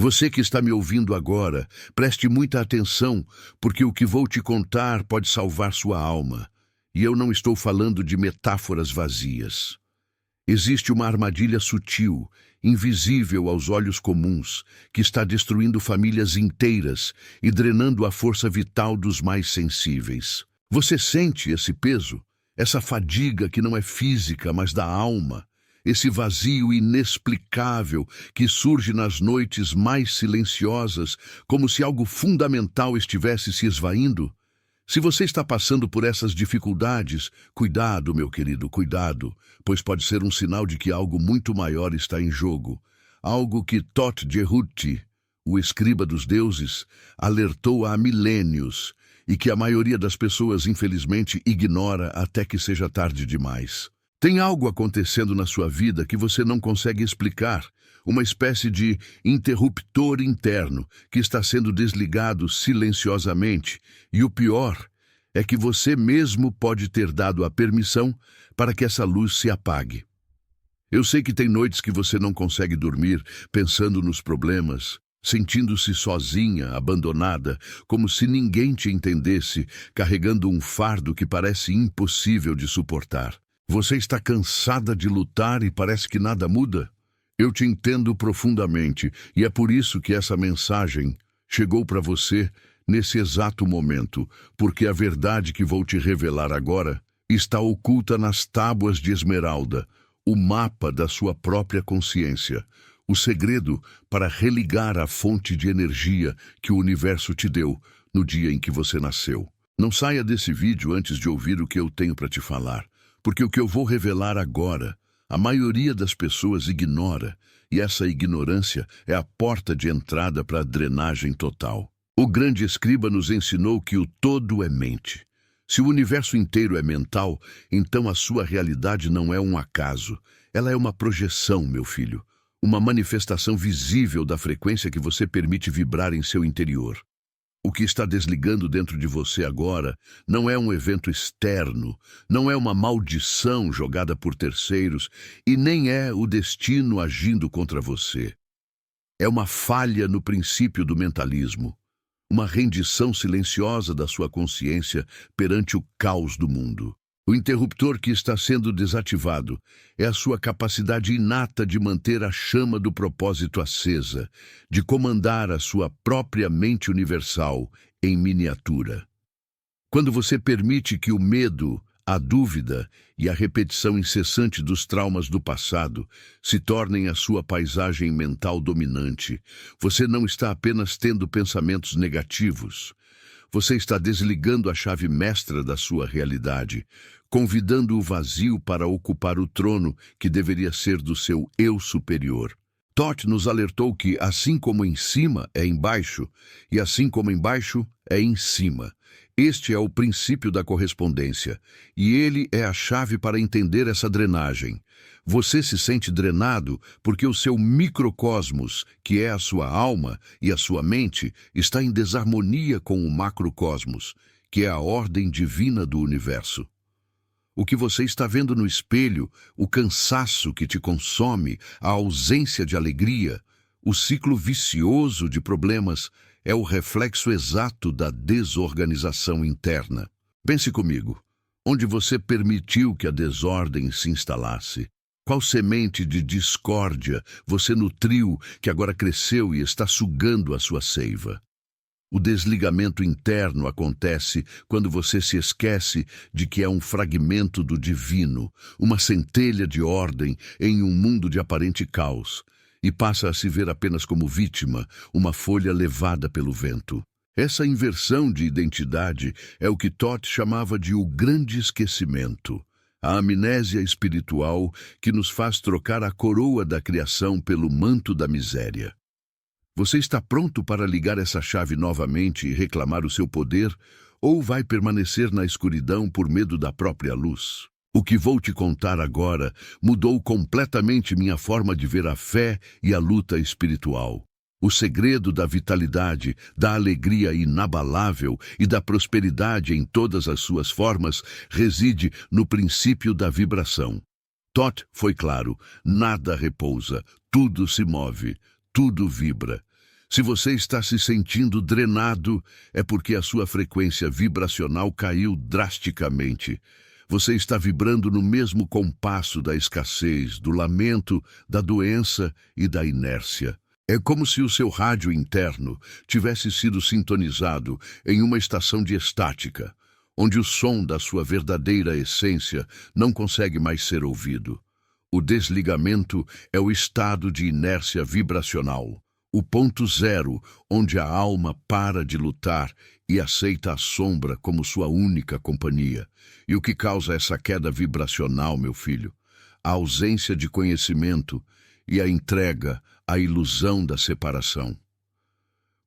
Você que está me ouvindo agora, preste muita atenção, porque o que vou te contar pode salvar sua alma. E eu não estou falando de metáforas vazias. Existe uma armadilha sutil, invisível aos olhos comuns, que está destruindo famílias inteiras e drenando a força vital dos mais sensíveis. Você sente esse peso? Essa fadiga que não é física, mas da alma? Esse vazio inexplicável que surge nas noites mais silenciosas, como se algo fundamental estivesse se esvaindo? Se você está passando por essas dificuldades, cuidado, meu querido, cuidado, pois pode ser um sinal de que algo muito maior está em jogo. Algo que Thoth Jerhuti, o escriba dos deuses, alertou há milênios e que a maioria das pessoas, infelizmente, ignora até que seja tarde demais. Tem algo acontecendo na sua vida que você não consegue explicar, uma espécie de interruptor interno que está sendo desligado silenciosamente, e o pior é que você mesmo pode ter dado a permissão para que essa luz se apague. Eu sei que tem noites que você não consegue dormir pensando nos problemas, sentindo-se sozinha, abandonada, como se ninguém te entendesse, carregando um fardo que parece impossível de suportar. Você está cansada de lutar e parece que nada muda? Eu te entendo profundamente e é por isso que essa mensagem chegou para você nesse exato momento, porque a verdade que vou te revelar agora está oculta nas tábuas de esmeralda, o mapa da sua própria consciência, o segredo para religar a fonte de energia que o universo te deu no dia em que você nasceu. Não saia desse vídeo antes de ouvir o que eu tenho para te falar. Porque o que eu vou revelar agora, a maioria das pessoas ignora, e essa ignorância é a porta de entrada para a drenagem total. O grande escriba nos ensinou que o todo é mente. Se o universo inteiro é mental, então a sua realidade não é um acaso. Ela é uma projeção, meu filho, uma manifestação visível da frequência que você permite vibrar em seu interior. O que está desligando dentro de você agora não é um evento externo, não é uma maldição jogada por terceiros e nem é o destino agindo contra você. É uma falha no princípio do mentalismo, uma rendição silenciosa da sua consciência perante o caos do mundo. O interruptor que está sendo desativado é a sua capacidade inata de manter a chama do propósito acesa, de comandar a sua própria mente universal em miniatura. Quando você permite que o medo, a dúvida e a repetição incessante dos traumas do passado se tornem a sua paisagem mental dominante, você não está apenas tendo pensamentos negativos. Você está desligando a chave mestra da sua realidade, convidando o vazio para ocupar o trono que deveria ser do seu eu superior. Thoth nos alertou que, assim como em cima é embaixo, e assim como embaixo é em cima. Este é o princípio da correspondência, e ele é a chave para entender essa drenagem. Você se sente drenado porque o seu microcosmos, que é a sua alma e a sua mente, está em desarmonia com o macrocosmos, que é a ordem divina do universo. O que você está vendo no espelho, o cansaço que te consome, a ausência de alegria, o ciclo vicioso de problemas, é o reflexo exato da desorganização interna. Pense comigo, onde você permitiu que a desordem se instalasse? Qual semente de discórdia você nutriu que agora cresceu e está sugando a sua seiva? O desligamento interno acontece quando você se esquece de que é um fragmento do divino, uma centelha de ordem em um mundo de aparente caos, e passa a se ver apenas como vítima, uma folha levada pelo vento. Essa inversão de identidade é o que Thoth chamava de o grande esquecimento, a amnésia espiritual que nos faz trocar a coroa da criação pelo manto da miséria. Você está pronto para ligar essa chave novamente e reclamar o seu poder, ou vai permanecer na escuridão por medo da própria luz? O que vou te contar agora mudou completamente minha forma de ver a fé e a luta espiritual. O segredo da vitalidade, da alegria inabalável e da prosperidade em todas as suas formas reside no princípio da vibração. Thoth foi claro: nada repousa, tudo se move, tudo vibra. Se você está se sentindo drenado, é porque a sua frequência vibracional caiu drasticamente. Você está vibrando no mesmo compasso da escassez, do lamento, da doença e da inércia. É como se o seu rádio interno tivesse sido sintonizado em uma estação de estática, onde o som da sua verdadeira essência não consegue mais ser ouvido. O desligamento é o estado de inércia vibracional, o ponto zero onde a alma para de lutar e aceita a sombra como sua única companhia. E o que causa essa queda vibracional, meu filho? A ausência de conhecimento e a entrega à ilusão da separação.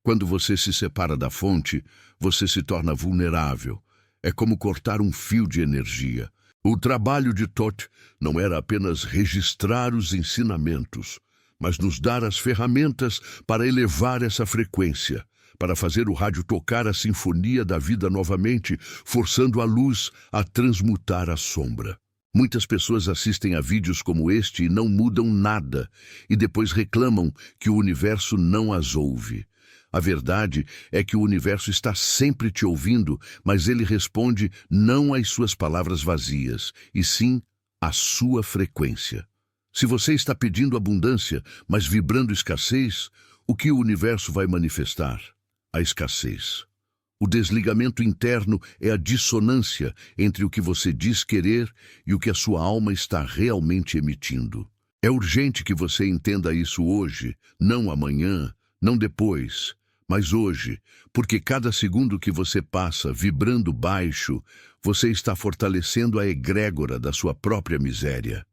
Quando você se separa da fonte, você se torna vulnerável. É como cortar um fio de energia. O trabalho de Thoth não era apenas registrar os ensinamentos, mas nos dar as ferramentas para elevar essa frequência, para fazer o rádio tocar a sinfonia da vida novamente, forçando a luz a transmutar a sombra. Muitas pessoas assistem a vídeos como este e não mudam nada, e depois reclamam que o universo não as ouve. A verdade é que o universo está sempre te ouvindo, mas ele responde não às suas palavras vazias, e sim à sua frequência. Se você está pedindo abundância, mas vibrando escassez, o que o universo vai manifestar? A escassez. O desligamento interno é a dissonância entre o que você diz querer e o que a sua alma está realmente emitindo. É urgente que você entenda isso hoje, não amanhã, não depois, mas hoje, porque cada segundo que você passa vibrando baixo, você está fortalecendo a egrégora da sua própria miséria.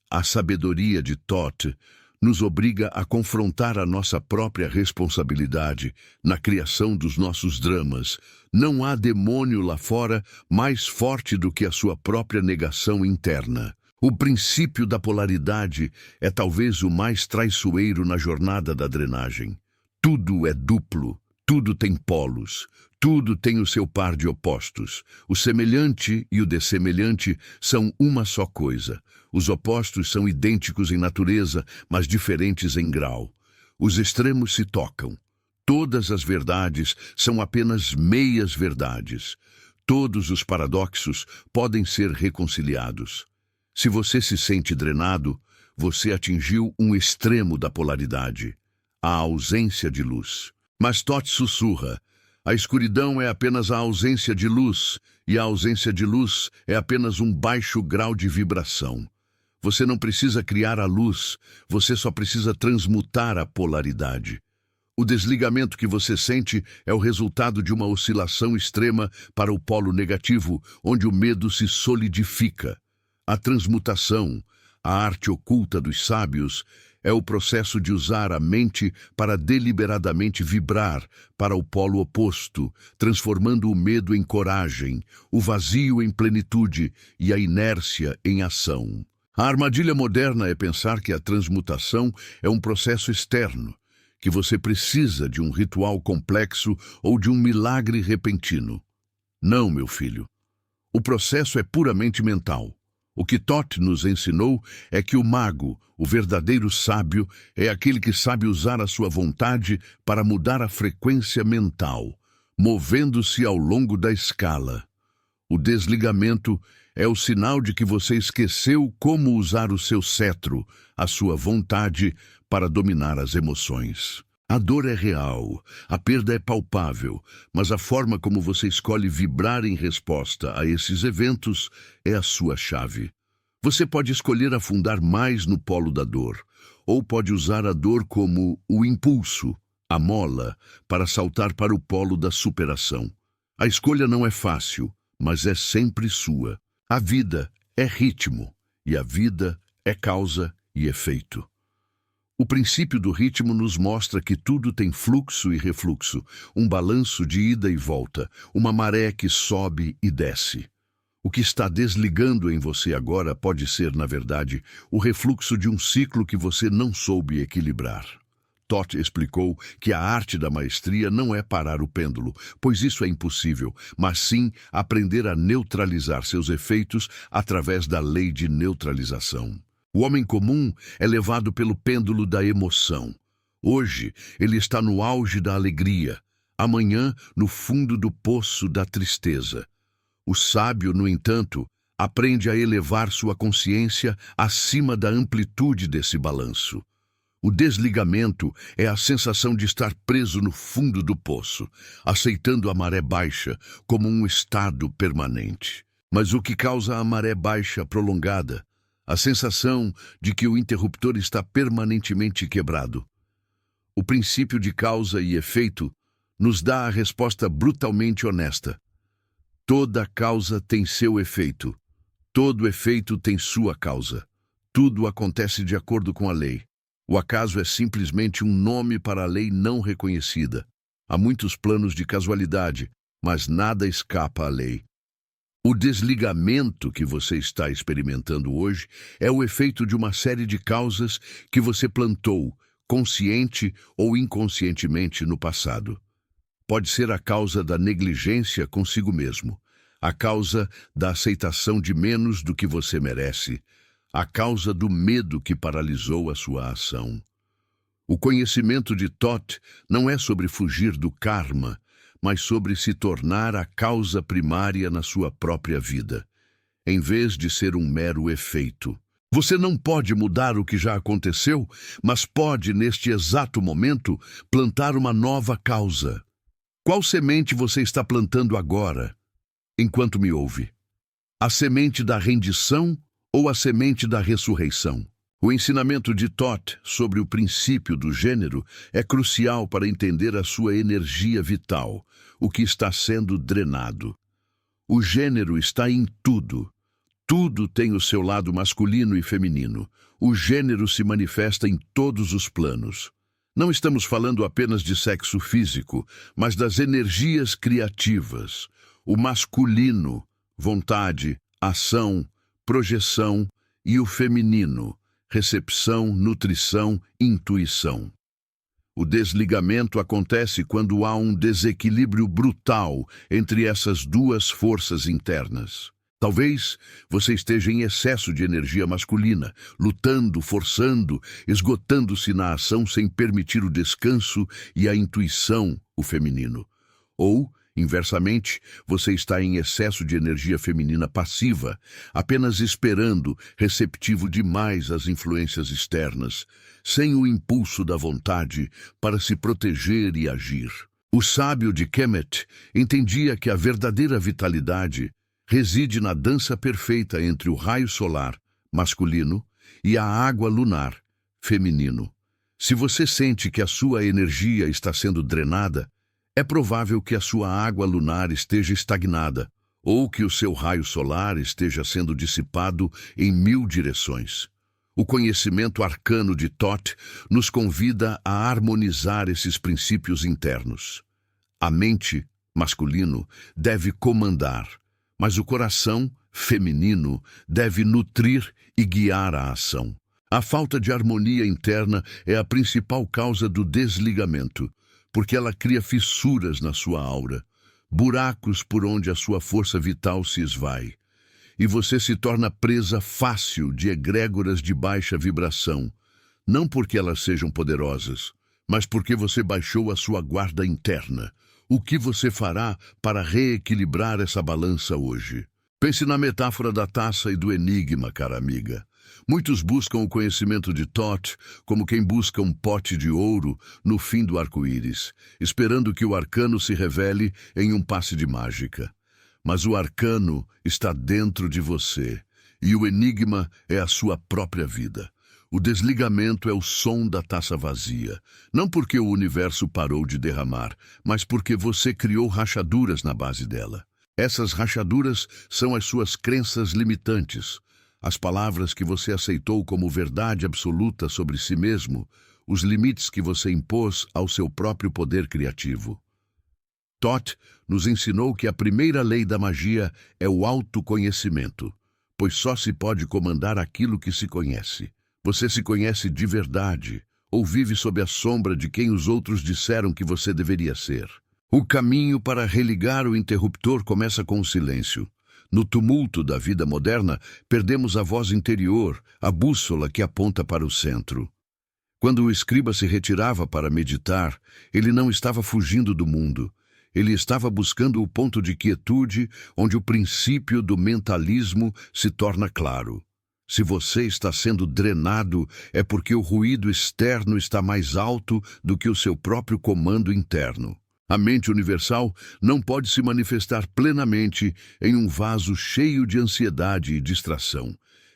A sabedoria de Thoth nos obriga a confrontar a nossa própria responsabilidade na criação dos nossos dramas. Não há demônio lá fora mais forte do que a sua própria negação interna. O princípio da polaridade é talvez o mais traiçoeiro na jornada da drenagem. Tudo é duplo, tudo tem polos, tudo tem o seu par de opostos. O semelhante e o dessemelhante são uma só coisa. Os opostos são idênticos em natureza, mas diferentes em grau. Os extremos se tocam. Todas as verdades são apenas meias verdades. Todos os paradoxos podem ser reconciliados. Se você se sente drenado, você atingiu um extremo da polaridade, a ausência de luz. Mas Thoth sussurra: a escuridão é apenas a ausência de luz, e a ausência de luz é apenas um baixo grau de vibração. Você não precisa criar a luz, você só precisa transmutar a polaridade. O desligamento que você sente é o resultado de uma oscilação extrema para o polo negativo, onde o medo se solidifica. A transmutação, a arte oculta dos sábios, é o processo de usar a mente para deliberadamente vibrar para o polo oposto, transformando o medo em coragem, o vazio em plenitude e a inércia em ação. A armadilha moderna é pensar que a transmutação é um processo externo, que você precisa de um ritual complexo ou de um milagre repentino. Não, meu filho. O processo é puramente mental. O que Thoth nos ensinou é que o mago, o verdadeiro sábio, é aquele que sabe usar a sua vontade para mudar a frequência mental, movendo-se ao longo da escala. O desligamento é o sinal de que você esqueceu como usar o seu cetro, a sua vontade, para dominar as emoções. A dor é real, a perda é palpável, mas a forma como você escolhe vibrar em resposta a esses eventos é a sua chave. Você pode escolher afundar mais no polo da dor, ou pode usar a dor como o impulso, a mola, para saltar para o polo da superação. A escolha não é fácil, mas é sempre sua. A vida é ritmo, e a vida é causa e efeito. O princípio do ritmo nos mostra que tudo tem fluxo e refluxo, um balanço de ida e volta, uma maré que sobe e desce. O que está desligando em você agora pode ser, na verdade, o refluxo de um ciclo que você não soube equilibrar. Thoth explicou que a arte da maestria não é parar o pêndulo, pois isso é impossível, mas sim aprender a neutralizar seus efeitos através da lei de neutralização. O homem comum é levado pelo pêndulo da emoção. Hoje, ele está no auge da alegria, amanhã, no fundo do poço da tristeza. O sábio, no entanto, aprende a elevar sua consciência acima da amplitude desse balanço. O desligamento é a sensação de estar preso no fundo do poço, aceitando a maré baixa como um estado permanente. Mas o que causa a maré baixa prolongada? A sensação de que o interruptor está permanentemente quebrado. O princípio de causa e efeito nos dá a resposta brutalmente honesta. Toda causa tem seu efeito. Todo efeito tem sua causa. Tudo acontece de acordo com a lei. O acaso é simplesmente um nome para a lei não reconhecida. Há muitos planos de casualidade, mas nada escapa à lei. O desligamento que você está experimentando hoje é o efeito de uma série de causas que você plantou, consciente ou inconscientemente, no passado. Pode ser a causa da negligência consigo mesmo, a causa da aceitação de menos do que você merece, a causa do medo que paralisou a sua ação. O conhecimento de Thoth não é sobre fugir do karma, mas sobre se tornar a causa primária na sua própria vida, em vez de ser um mero efeito. Você não pode mudar o que já aconteceu, mas pode, neste exato momento, plantar uma nova causa. Qual semente você está plantando agora, enquanto me ouve? A semente da rendição ou a semente da ressurreição? O ensinamento de Thoth sobre o princípio do gênero é crucial para entender a sua energia vital, o que está sendo drenado. O gênero está em tudo. Tudo tem o seu lado masculino e feminino. O gênero se manifesta em todos os planos. Não estamos falando apenas de sexo físico, mas das energias criativas. O masculino, vontade, ação, projeção, e o feminino, recepção, nutrição, intuição. O desligamento acontece quando há um desequilíbrio brutal entre essas duas forças internas. Talvez você esteja em excesso de energia masculina, lutando, forçando, esgotando-se na ação sem permitir o descanso e a intuição, o feminino. Ou, inversamente, você está em excesso de energia feminina passiva, apenas esperando, receptivo demais às influências externas, sem o impulso da vontade para se proteger e agir. O sábio de Kemet entendia que a verdadeira vitalidade reside na dança perfeita entre o raio solar, masculino, e a água lunar, feminino. Se você sente que a sua energia está sendo drenada, é provável que a sua água lunar esteja estagnada, ou que o seu raio solar esteja sendo dissipado em 1000 direções. O conhecimento arcano de Thoth nos convida a harmonizar esses princípios internos. A mente, masculino, deve comandar, mas o coração, feminino, deve nutrir e guiar a ação. A falta de harmonia interna é a principal causa do desligamento, porque ela cria fissuras na sua aura, buracos por onde a sua força vital se esvai, e você se torna presa fácil de egrégoras de baixa vibração, não porque elas sejam poderosas, mas porque você baixou a sua guarda interna. O que você fará para reequilibrar essa balança hoje? Pense na metáfora da taça e do enigma, cara amiga. Muitos buscam o conhecimento de Thoth como quem busca um pote de ouro no fim do arco-íris, esperando que o arcano se revele em um passe de mágica. Mas o arcano está dentro de você, e o enigma é a sua própria vida. O desligamento é o som da taça vazia, não porque o universo parou de derramar, mas porque você criou rachaduras na base dela. Essas rachaduras são as suas crenças limitantes, as palavras que você aceitou como verdade absoluta sobre si mesmo, os limites que você impôs ao seu próprio poder criativo. Thoth nos ensinou que a primeira lei da magia é o autoconhecimento, pois só se pode comandar aquilo que se conhece. Você se conhece de verdade, ou vive sob a sombra de quem os outros disseram que você deveria ser. O caminho para religar o interruptor começa com o silêncio. No tumulto da vida moderna, perdemos a voz interior, a bússola que aponta para o centro. Quando o escriba se retirava para meditar, ele não estava fugindo do mundo. Ele estava buscando o ponto de quietude onde o princípio do mentalismo se torna claro. Se você está sendo drenado, é porque o ruído externo está mais alto do que o seu próprio comando interno. A mente universal não pode se manifestar plenamente em um vaso cheio de ansiedade e distração.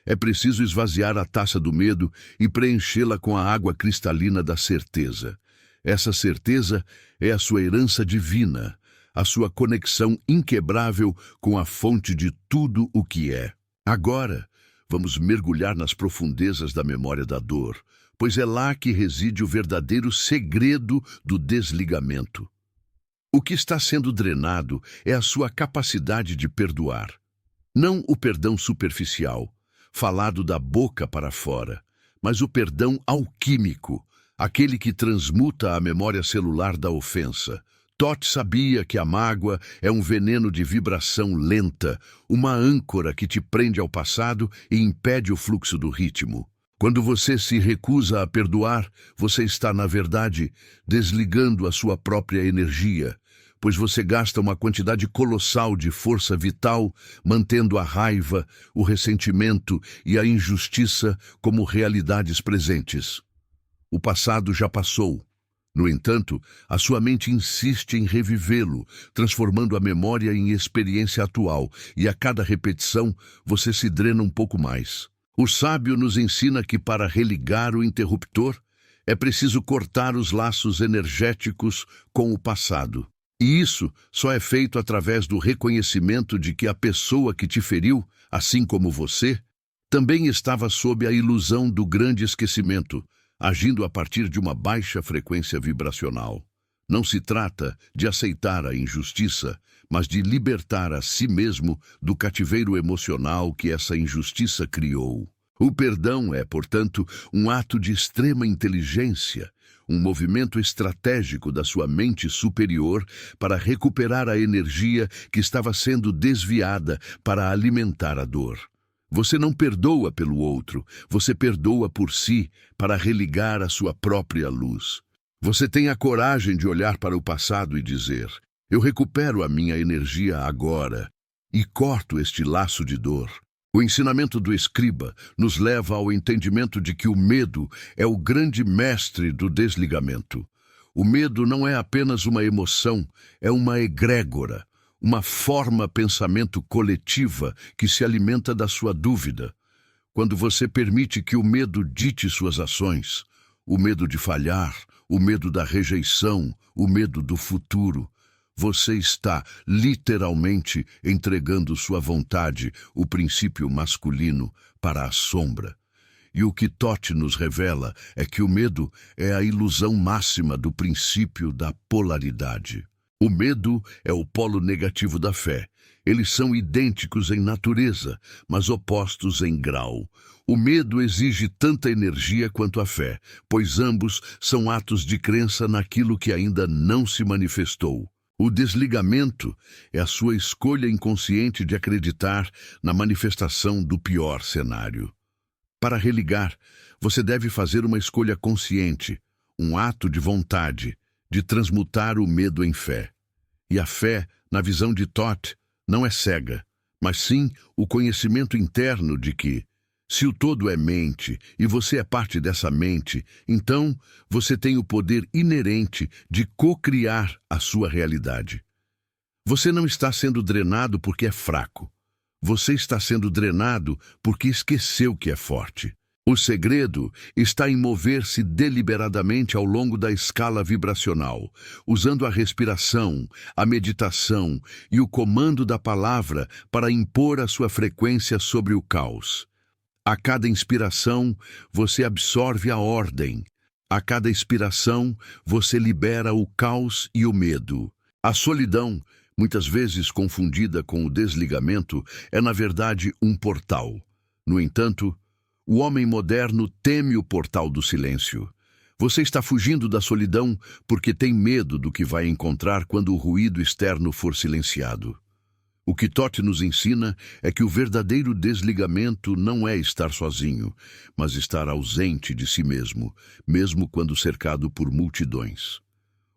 É preciso esvaziar a taça do medo e preenchê-la com a água cristalina da certeza. Essa certeza é a sua herança divina, a sua conexão inquebrável com a fonte de tudo o que é. Agora, vamos mergulhar nas profundezas da memória da dor, pois é lá que reside o verdadeiro segredo do desligamento. O que está sendo drenado é a sua capacidade de perdoar. Não o perdão superficial, falado da boca para fora, mas o perdão alquímico, aquele que transmuta a memória celular da ofensa. Todd sabia que a mágoa é um veneno de vibração lenta, uma âncora que te prende ao passado e impede o fluxo do ritmo. Quando você se recusa a perdoar, você está, na verdade, desligando a sua própria energia, pois você gasta uma quantidade colossal de força vital mantendo a raiva, o ressentimento e a injustiça como realidades presentes. O passado já passou. No entanto, a sua mente insiste em revivê-lo, transformando a memória em experiência atual, e a cada repetição você se drena um pouco mais. O sábio nos ensina que para religar o interruptor, é preciso cortar os laços energéticos com o passado. E isso só é feito através do reconhecimento de que a pessoa que te feriu, assim como você, também estava sob a ilusão do grande esquecimento, agindo a partir de uma baixa frequência vibracional. Não se trata de aceitar a injustiça, mas de libertar a si mesmo do cativeiro emocional que essa injustiça criou. O perdão é, portanto, um ato de extrema inteligência, um movimento estratégico da sua mente superior para recuperar a energia que estava sendo desviada para alimentar a dor. Você não perdoa pelo outro, você perdoa por si para religar a sua própria luz. Você tem a coragem de olhar para o passado e dizer: eu recupero a minha energia agora e corto este laço de dor. O ensinamento do escriba nos leva ao entendimento de que o medo é o grande mestre do desligamento. O medo não é apenas uma emoção, é uma egrégora, uma forma pensamento coletiva que se alimenta da sua dúvida. Quando você permite que o medo dite suas ações, o medo de falhar, o medo da rejeição, o medo do futuro, você está literalmente entregando sua vontade, o princípio masculino, para a sombra. E o que Todd nos revela é que o medo é a ilusão máxima do princípio da polaridade. O medo é o polo negativo da fé. Eles são idênticos em natureza, mas opostos em grau. O medo exige tanta energia quanto a fé, pois ambos são atos de crença naquilo que ainda não se manifestou. O desligamento é a sua escolha inconsciente de acreditar na manifestação do pior cenário. Para religar, você deve fazer uma escolha consciente, um ato de vontade, de transmutar o medo em fé. E a fé, na visão de Todd, não é cega, mas sim o conhecimento interno de que, se o todo é mente e você é parte dessa mente, então você tem o poder inerente de co-criar a sua realidade. Você não está sendo drenado porque é fraco. Você está sendo drenado porque esqueceu que é forte. O segredo está em mover-se deliberadamente ao longo da escala vibracional, usando a respiração, a meditação e o comando da palavra para impor a sua frequência sobre o caos. A cada inspiração, você absorve a ordem. A cada expiração, você libera o caos e o medo. A solidão, muitas vezes confundida com o desligamento, é na verdade um portal. No entanto, o homem moderno teme o portal do silêncio. Você está fugindo da solidão porque tem medo do que vai encontrar quando o ruído externo for silenciado. O que Toth nos ensina é que o verdadeiro desligamento não é estar sozinho, mas estar ausente de si mesmo, mesmo quando cercado por multidões.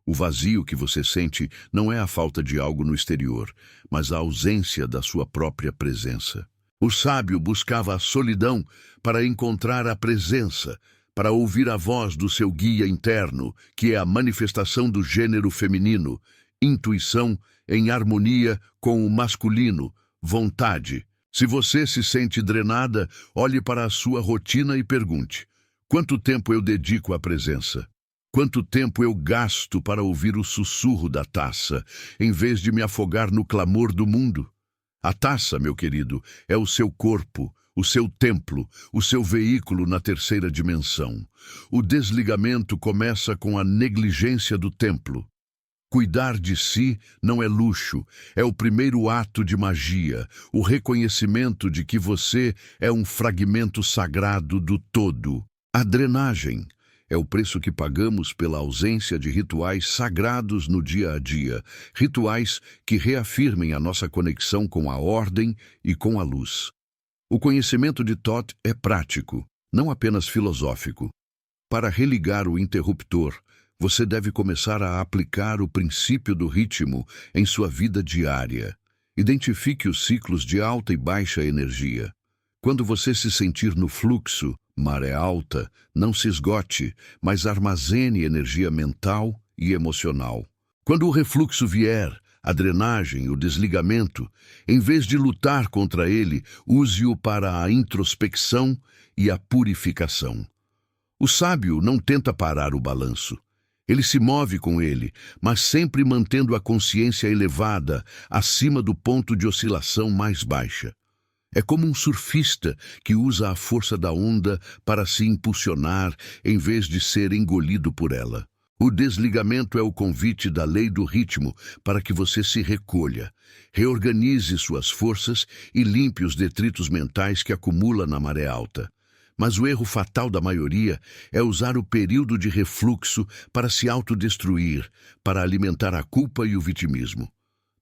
O vazio que você sente não é a falta de algo no exterior, mas a ausência da sua própria presença. O sábio buscava a solidão para encontrar a presença, para ouvir a voz do seu guia interno, que é a manifestação do gênero feminino, intuição em harmonia com o masculino, vontade. Se você se sente drenada, olhe para a sua rotina e pergunte: quanto tempo eu dedico à presença? Quanto tempo eu gasto para ouvir o sussurro da taça, em vez de me afogar no clamor do mundo? A taça, meu querido, é o seu corpo, o seu templo, o seu veículo na terceira dimensão. O desligamento começa com a negligência do templo. Cuidar de si não é luxo, é o primeiro ato de magia, o reconhecimento de que você é um fragmento sagrado do todo. A drenagem é o preço que pagamos pela ausência de rituais sagrados no dia a dia, rituais que reafirmem a nossa conexão com a ordem e com a luz. O conhecimento de Toth é prático, não apenas filosófico. Para religar o interruptor, você deve começar a aplicar o princípio do ritmo em sua vida diária. Identifique os ciclos de alta e baixa energia. Quando você se sentir no fluxo, maré alta, não se esgote, mas armazene energia mental e emocional. Quando o refluxo vier, a drenagem, o desligamento, em vez de lutar contra ele, use-o para a introspecção e a purificação. O sábio não tenta parar o balanço. Ele se move com ele, mas sempre mantendo a consciência elevada, acima do ponto de oscilação mais baixa. É como um surfista que usa a força da onda para se impulsionar em vez de ser engolido por ela. O desligamento é o convite da lei do ritmo para que você se recolha, reorganize suas forças e limpe os detritos mentais que acumula na maré alta. Mas o erro fatal da maioria é usar o período de refluxo para se autodestruir, para alimentar a culpa e o vitimismo.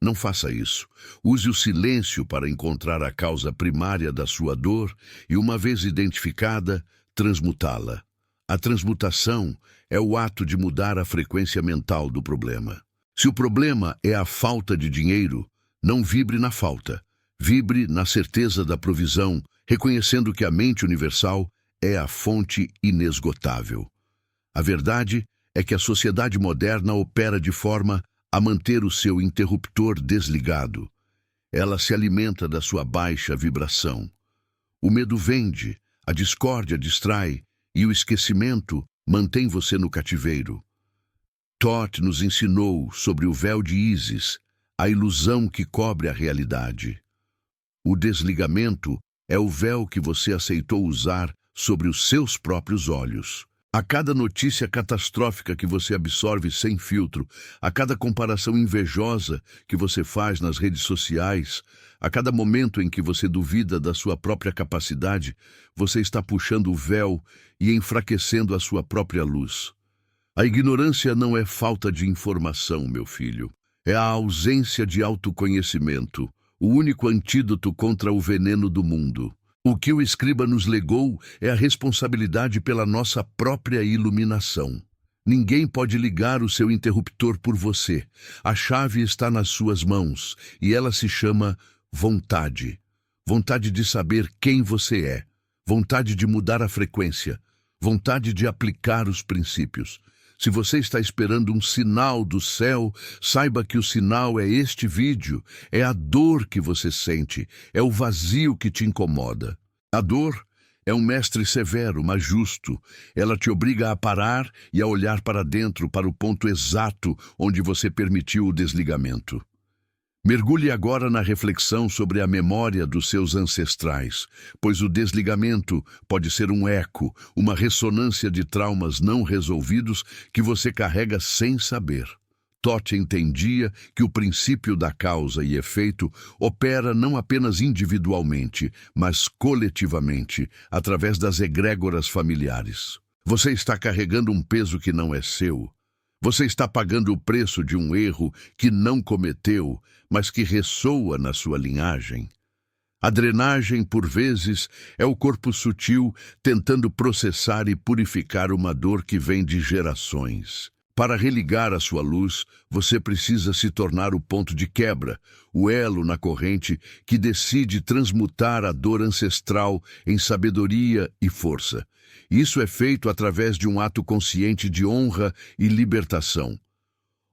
Não faça isso. Use o silêncio para encontrar a causa primária da sua dor e, uma vez identificada, transmutá-la. A transmutação é o ato de mudar a frequência mental do problema. Se o problema é a falta de dinheiro, não vibre na falta. Vibre na certeza da provisão, reconhecendo que a mente universal é a fonte inesgotável. A verdade é que a sociedade moderna opera de forma a manter o seu interruptor desligado. Ela se alimenta da sua baixa vibração. O medo vende, a discórdia distrai e o esquecimento mantém você no cativeiro. Toth nos ensinou sobre o véu de Ísis, a ilusão que cobre a realidade. O desligamento é o véu que você aceitou usar sobre os seus próprios olhos. A cada notícia catastrófica que você absorve sem filtro, a cada comparação invejosa que você faz nas redes sociais, a cada momento em que você duvida da sua própria capacidade, você está puxando o véu e enfraquecendo a sua própria luz. A ignorância não é falta de informação, meu filho. É a ausência de autoconhecimento, o único antídoto contra o veneno do mundo. O que o escriba nos legou é a responsabilidade pela nossa própria iluminação. Ninguém pode ligar o seu interruptor por você. A chave está nas suas mãos e ela se chama vontade. Vontade de saber quem você é. Vontade de mudar a frequência. Vontade de aplicar os princípios. Se você está esperando um sinal do céu, saiba que o sinal é este vídeo, é a dor que você sente, é o vazio que te incomoda. A dor é um mestre severo, mas justo. Ela te obriga a parar e a olhar para dentro, para o ponto exato onde você permitiu o desligamento. Mergulhe agora na reflexão sobre a memória dos seus ancestrais, pois o desligamento pode ser um eco, uma ressonância de traumas não resolvidos que você carrega sem saber. Toth entendia que o princípio da causa e efeito opera não apenas individualmente, mas coletivamente, através das egrégoras familiares. Você está carregando um peso que não é seu, Você está pagando o preço de um erro que não cometeu, mas que ressoa na sua linhagem. A drenagem, por vezes, é o corpo sutil tentando processar e purificar uma dor que vem de gerações. Para religar a sua luz, você precisa se tornar o ponto de quebra, o elo na corrente que decide transmutar a dor ancestral em sabedoria e força. Isso é feito através de um ato consciente de honra e libertação.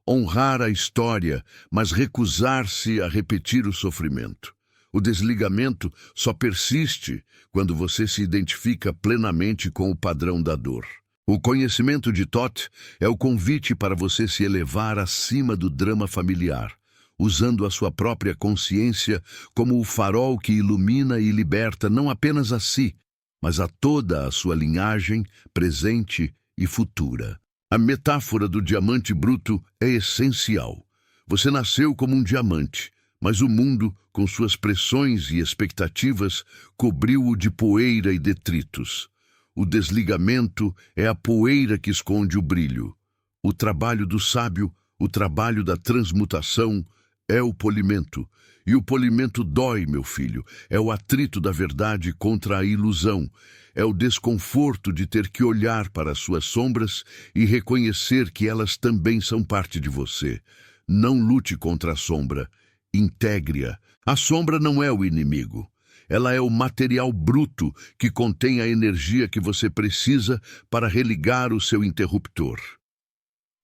Honrar a história, mas recusar-se a repetir o sofrimento. O desligamento só persiste quando você se identifica plenamente com o padrão da dor. O conhecimento de Thoth é o convite para você se elevar acima do drama familiar, usando a sua própria consciência como o farol que ilumina e liberta não apenas a si, mas a toda a sua linhagem, presente e futura. A metáfora do diamante bruto é essencial. Você nasceu como um diamante, mas o mundo, com suas pressões e expectativas, cobriu-o de poeira e detritos. O desligamento é a poeira que esconde o brilho. O trabalho do sábio, o trabalho da transmutação, é o polimento. E o polimento dói, meu filho. É o atrito da verdade contra a ilusão. É o desconforto de ter que olhar para as suas sombras e reconhecer que elas também são parte de você. Não lute contra a sombra. Integre-a. A sombra não é o inimigo. Ela é o material bruto que contém a energia que você precisa para religar o seu interruptor.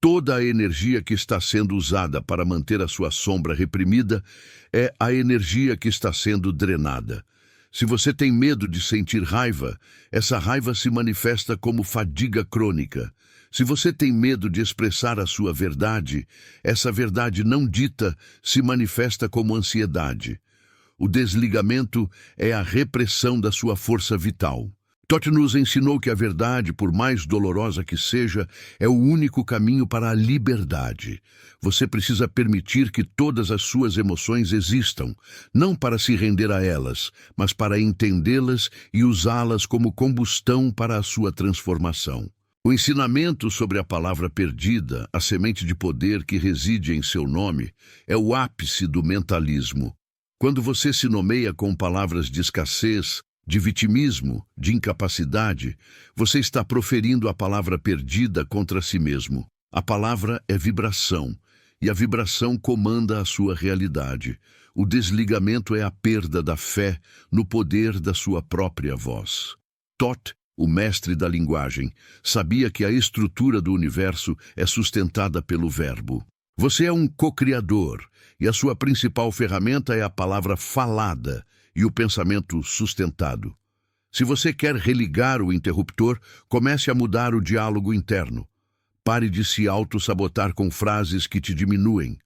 Toda a energia que está sendo usada para manter a sua sombra reprimida é a energia que está sendo drenada. Se você tem medo de sentir raiva, essa raiva se manifesta como fadiga crônica. Se você tem medo de expressar a sua verdade, essa verdade não dita se manifesta como ansiedade. O desligamento é a repressão da sua força vital. Thoth nos ensinou que a verdade, por mais dolorosa que seja, é o único caminho para a liberdade. Você precisa permitir que todas as suas emoções existam, não para se render a elas, mas para entendê-las e usá-las como combustão para a sua transformação. O ensinamento sobre a palavra perdida, a semente de poder que reside em seu nome, é o ápice do mentalismo. Quando você se nomeia com palavras de escassez, de vitimismo, de incapacidade, você está proferindo a palavra perdida contra si mesmo. A palavra é vibração, e a vibração comanda a sua realidade. O desligamento é a perda da fé no poder da sua própria voz. Thoth, o mestre da linguagem, sabia que a estrutura do universo é sustentada pelo verbo. Você é um co-criador, e a sua principal ferramenta é a palavra falada e o pensamento sustentado. Se você quer religar o interruptor, comece a mudar o diálogo interno. Pare de se auto-sabotar com frases que te diminuem.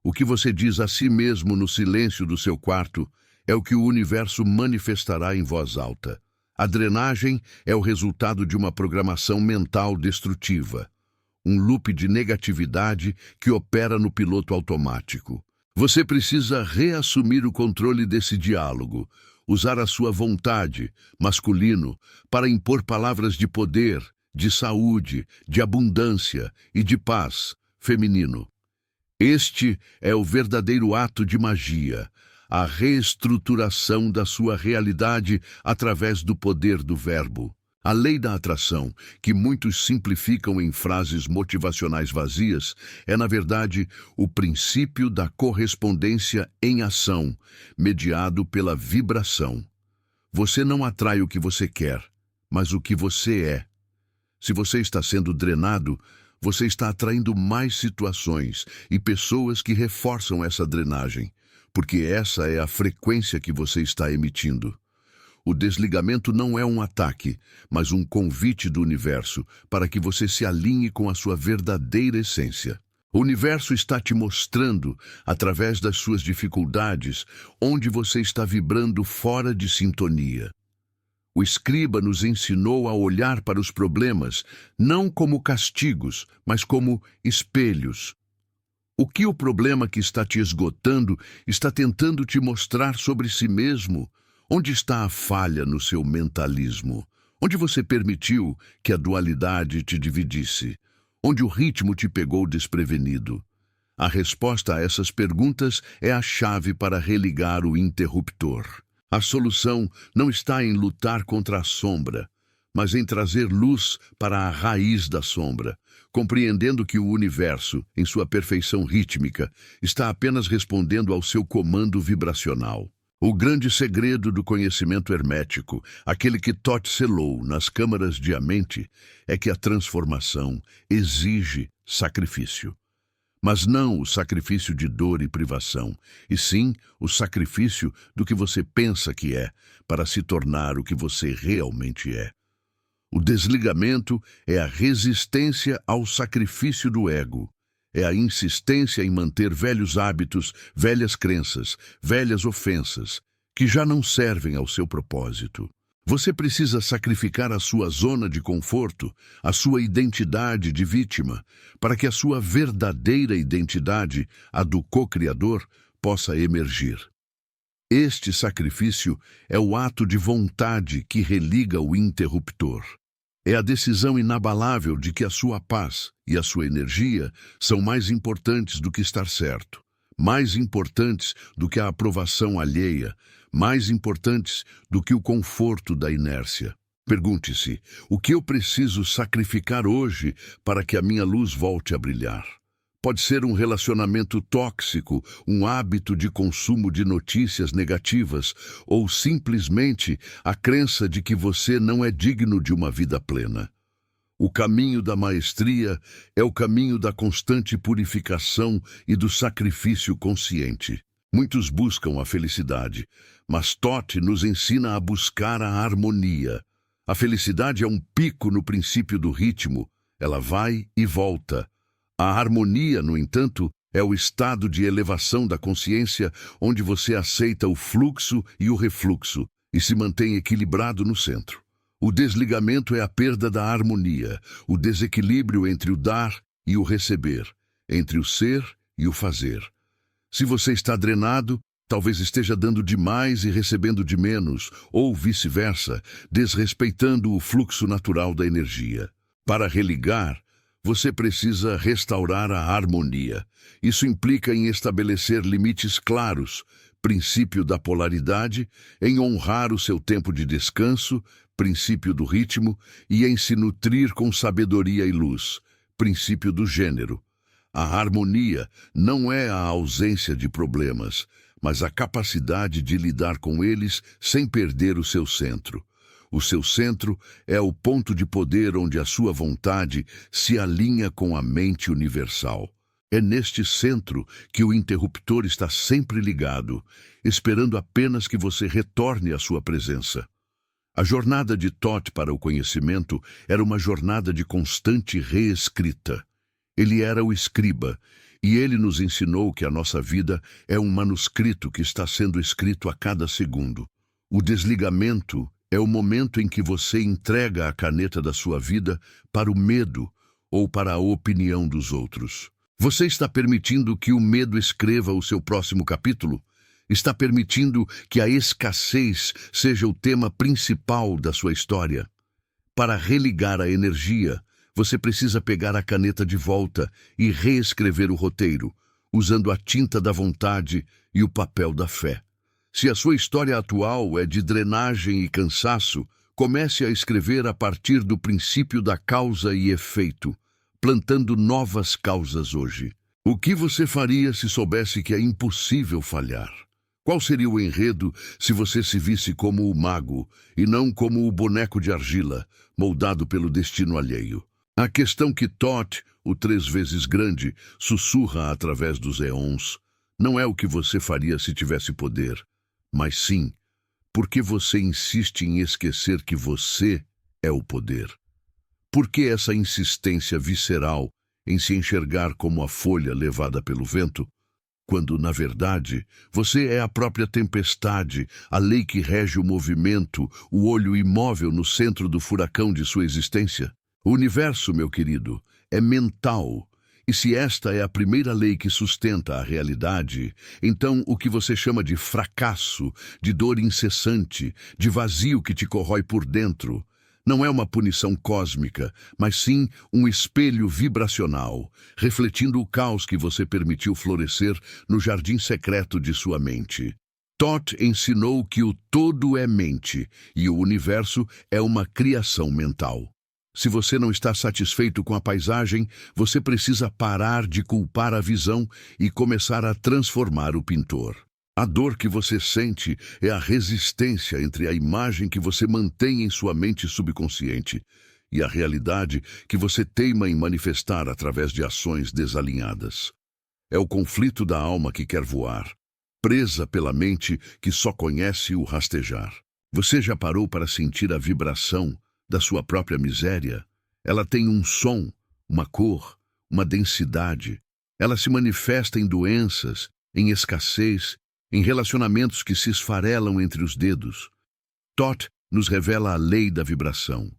O que você diz a si mesmo no silêncio do seu quarto é o que o universo manifestará em voz alta. A drenagem é o resultado de uma programação mental destrutiva. Um loop de negatividade que opera no piloto automático. Você precisa reassumir o controle desse diálogo, usar a sua vontade, masculino, para impor palavras de poder, de saúde, de abundância e de paz, feminino. Este é o verdadeiro ato de magia, a reestruturação da sua realidade através do poder do verbo. A lei da atração, que muitos simplificam em frases motivacionais vazias, é, na verdade, o princípio da correspondência em ação, mediado pela vibração. Você não atrai o que você quer, mas o que você é. Se você está sendo drenado, você está atraindo mais situações e pessoas que reforçam essa drenagem, porque essa é a frequência que você está emitindo. O desligamento não é um ataque, mas um convite do universo para que você se alinhe com a sua verdadeira essência. O universo está te mostrando, através das suas dificuldades, onde você está vibrando fora de sintonia. O escriba nos ensinou a olhar para os problemas, não como castigos, mas como espelhos. O que o problema que está te esgotando está tentando te mostrar sobre si mesmo? Onde está a falha no seu mentalismo? Onde você permitiu que a dualidade te dividisse? Onde o ritmo te pegou desprevenido? A resposta a essas perguntas é a chave para religar o interruptor. A solução não está em lutar contra a sombra, mas em trazer luz para a raiz da sombra, compreendendo que o universo, em sua perfeição rítmica, está apenas respondendo ao seu comando vibracional. O grande segredo do conhecimento hermético, aquele que Thoth selou nas câmaras de a mente, é que a transformação exige sacrifício. Mas não o sacrifício de dor e privação, e sim o sacrifício do que você pensa que é, para se tornar o que você realmente é. O desligamento é a resistência ao sacrifício do ego. É a insistência em manter velhos hábitos, velhas crenças, velhas ofensas, que já não servem ao seu propósito. Você precisa sacrificar a sua zona de conforto, a sua identidade de vítima, para que a sua verdadeira identidade, a do co-criador, possa emergir. Este sacrifício é o ato de vontade que religa o interruptor. É a decisão inabalável de que a sua paz e a sua energia são mais importantes do que estar certo, mais importantes do que a aprovação alheia, mais importantes do que o conforto da inércia. Pergunte-se, o que eu preciso sacrificar hoje para que a minha luz volte a brilhar? Pode ser um relacionamento tóxico, um hábito de consumo de notícias negativas ou simplesmente a crença de que você não é digno de uma vida plena. O caminho da maestria é o caminho da constante purificação e do sacrifício consciente. Muitos buscam a felicidade, mas Thoth nos ensina a buscar a harmonia. A felicidade é um pico no princípio do ritmo, ela vai e volta. A harmonia, no entanto, é o estado de elevação da consciência onde você aceita o fluxo e o refluxo e se mantém equilibrado no centro. O desligamento é a perda da harmonia, o desequilíbrio entre o dar e o receber, entre o ser e o fazer. Se você está drenado, talvez esteja dando demais e recebendo de menos, ou vice-versa, desrespeitando o fluxo natural da energia. Para religar, você precisa restaurar a harmonia. Isso implica em estabelecer limites claros, princípio da polaridade, em honrar o seu tempo de descanso, princípio do ritmo, e em se nutrir com sabedoria e luz, princípio do gênero. A harmonia não é a ausência de problemas, mas a capacidade de lidar com eles sem perder o seu centro. O seu centro é o ponto de poder onde a sua vontade se alinha com a mente universal. É neste centro que o interruptor está sempre ligado, esperando apenas que você retorne à sua presença. A jornada de Thoth para o conhecimento era uma jornada de constante reescrita. Ele era o escriba, e ele nos ensinou que a nossa vida é um manuscrito que está sendo escrito a cada segundo. O desligamento é o momento em que você entrega a caneta da sua vida para o medo ou para a opinião dos outros. Você está permitindo que o medo escreva o seu próximo capítulo? Está permitindo que a escassez seja o tema principal da sua história? Para religar a energia, você precisa pegar a caneta de volta e reescrever o roteiro, usando a tinta da vontade e o papel da fé. Se a sua história atual é de drenagem e cansaço, comece a escrever a partir do princípio da causa e efeito, plantando novas causas hoje. O que você faria se soubesse que é impossível falhar? Qual seria o enredo se você se visse como o mago e não como o boneco de argila, moldado pelo destino alheio? A questão que Thoth, o 3 vezes grande, sussurra através dos éons, não é o que você faria se tivesse poder, mas sim, por que você insiste em esquecer que você é o poder? Por que essa insistência visceral em se enxergar como a folha levada pelo vento, quando, na verdade, você é a própria tempestade, a lei que rege o movimento, o olho imóvel no centro do furacão de sua existência? O universo, meu querido, é mental. E se esta é a primeira lei que sustenta a realidade, então o que você chama de fracasso, de dor incessante, de vazio que te corrói por dentro, Não é uma punição cósmica, mas sim um espelho vibracional, refletindo o caos que você permitiu florescer no jardim secreto de sua mente. Thoth ensinou que o todo é mente e o universo é uma criação mental. Se você não está satisfeito com a paisagem, você precisa parar de culpar a visão e começar a transformar o pintor. A dor que você sente é a resistência entre a imagem que você mantém em sua mente subconsciente e a realidade que você teima em manifestar através de ações desalinhadas. É o conflito da alma que quer voar, presa pela mente que só conhece o rastejar. Você já parou para sentir a vibração da sua própria miséria? Ela tem um som, uma cor, uma densidade. Ela se manifesta em doenças, em escassez, em relacionamentos que se esfarelam entre os dedos. Thoth nos revela a lei da vibração.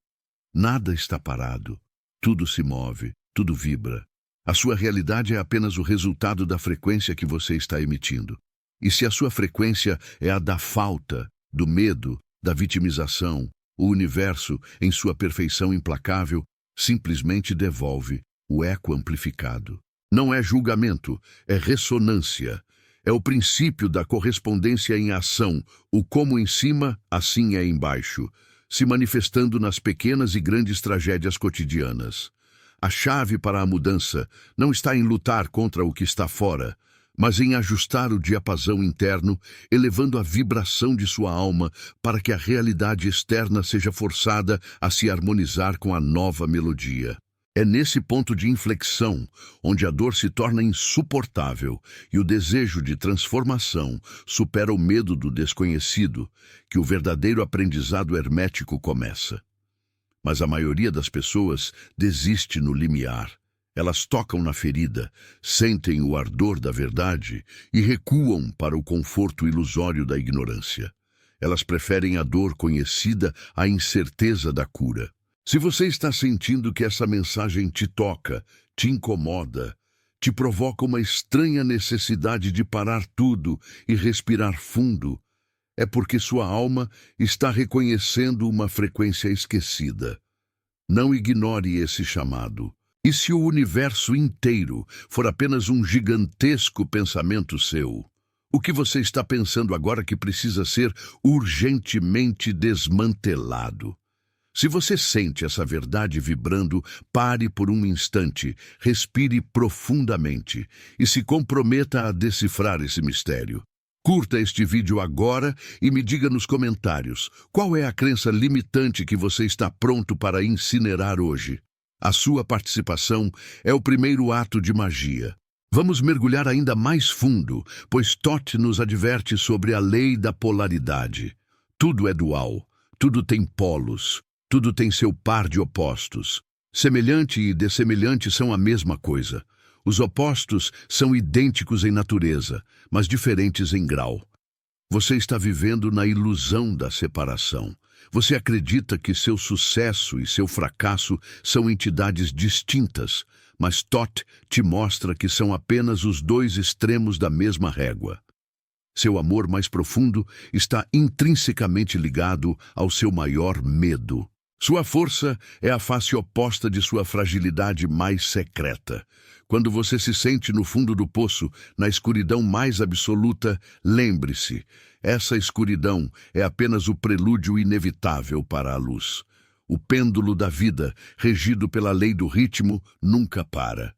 Nada está parado. Tudo se move, tudo vibra. A sua realidade é apenas o resultado da frequência que você está emitindo. E se a sua frequência é a da falta, do medo, da vitimização, o universo, em sua perfeição implacável, simplesmente devolve o eco amplificado. Não é julgamento, é ressonância. É o princípio da correspondência em ação, o como em cima, assim é embaixo, se manifestando nas pequenas e grandes tragédias cotidianas. A chave para a mudança não está em lutar contra o que está fora, mas em ajustar o diapasão interno, elevando a vibração de sua alma para que a realidade externa seja forçada a se harmonizar com a nova melodia. É nesse ponto de inflexão, onde a dor se torna insuportável e o desejo de transformação supera o medo do desconhecido, que o verdadeiro aprendizado hermético começa. Mas a maioria das pessoas desiste no limiar. Elas tocam na ferida, sentem o ardor da verdade e recuam para o conforto ilusório da ignorância. Elas preferem a dor conhecida à incerteza da cura. Se você está sentindo que essa mensagem te toca, te incomoda, te provoca uma estranha necessidade de parar tudo e respirar fundo, é porque sua alma está reconhecendo uma frequência esquecida. Não ignore esse chamado. E se o universo inteiro for apenas um gigantesco pensamento seu? O que você está pensando agora que precisa ser urgentemente desmantelado? Se você sente essa verdade vibrando, pare por um instante, respire profundamente e se comprometa a decifrar esse mistério. Curta este vídeo agora e me diga nos comentários qual é a crença limitante que você está pronto para incinerar hoje. A sua participação é o primeiro ato de magia. Vamos mergulhar ainda mais fundo, pois Thoth nos adverte sobre a lei da polaridade. Tudo é dual, tudo tem polos. Tudo tem seu par de opostos. Semelhante e dessemelhante são a mesma coisa. Os opostos são idênticos em natureza, mas diferentes em grau. Você está vivendo na ilusão da separação. Você acredita que seu sucesso e seu fracasso são entidades distintas, mas Thoth te mostra que são apenas os dois extremos da mesma régua. Seu amor mais profundo está intrinsecamente ligado ao seu maior medo. Sua força é a face oposta de sua fragilidade mais secreta. Quando você se sente no fundo do poço, na escuridão mais absoluta, lembre-se, essa escuridão é apenas o prelúdio inevitável para a luz. O pêndulo da vida, regido pela lei do ritmo, nunca para.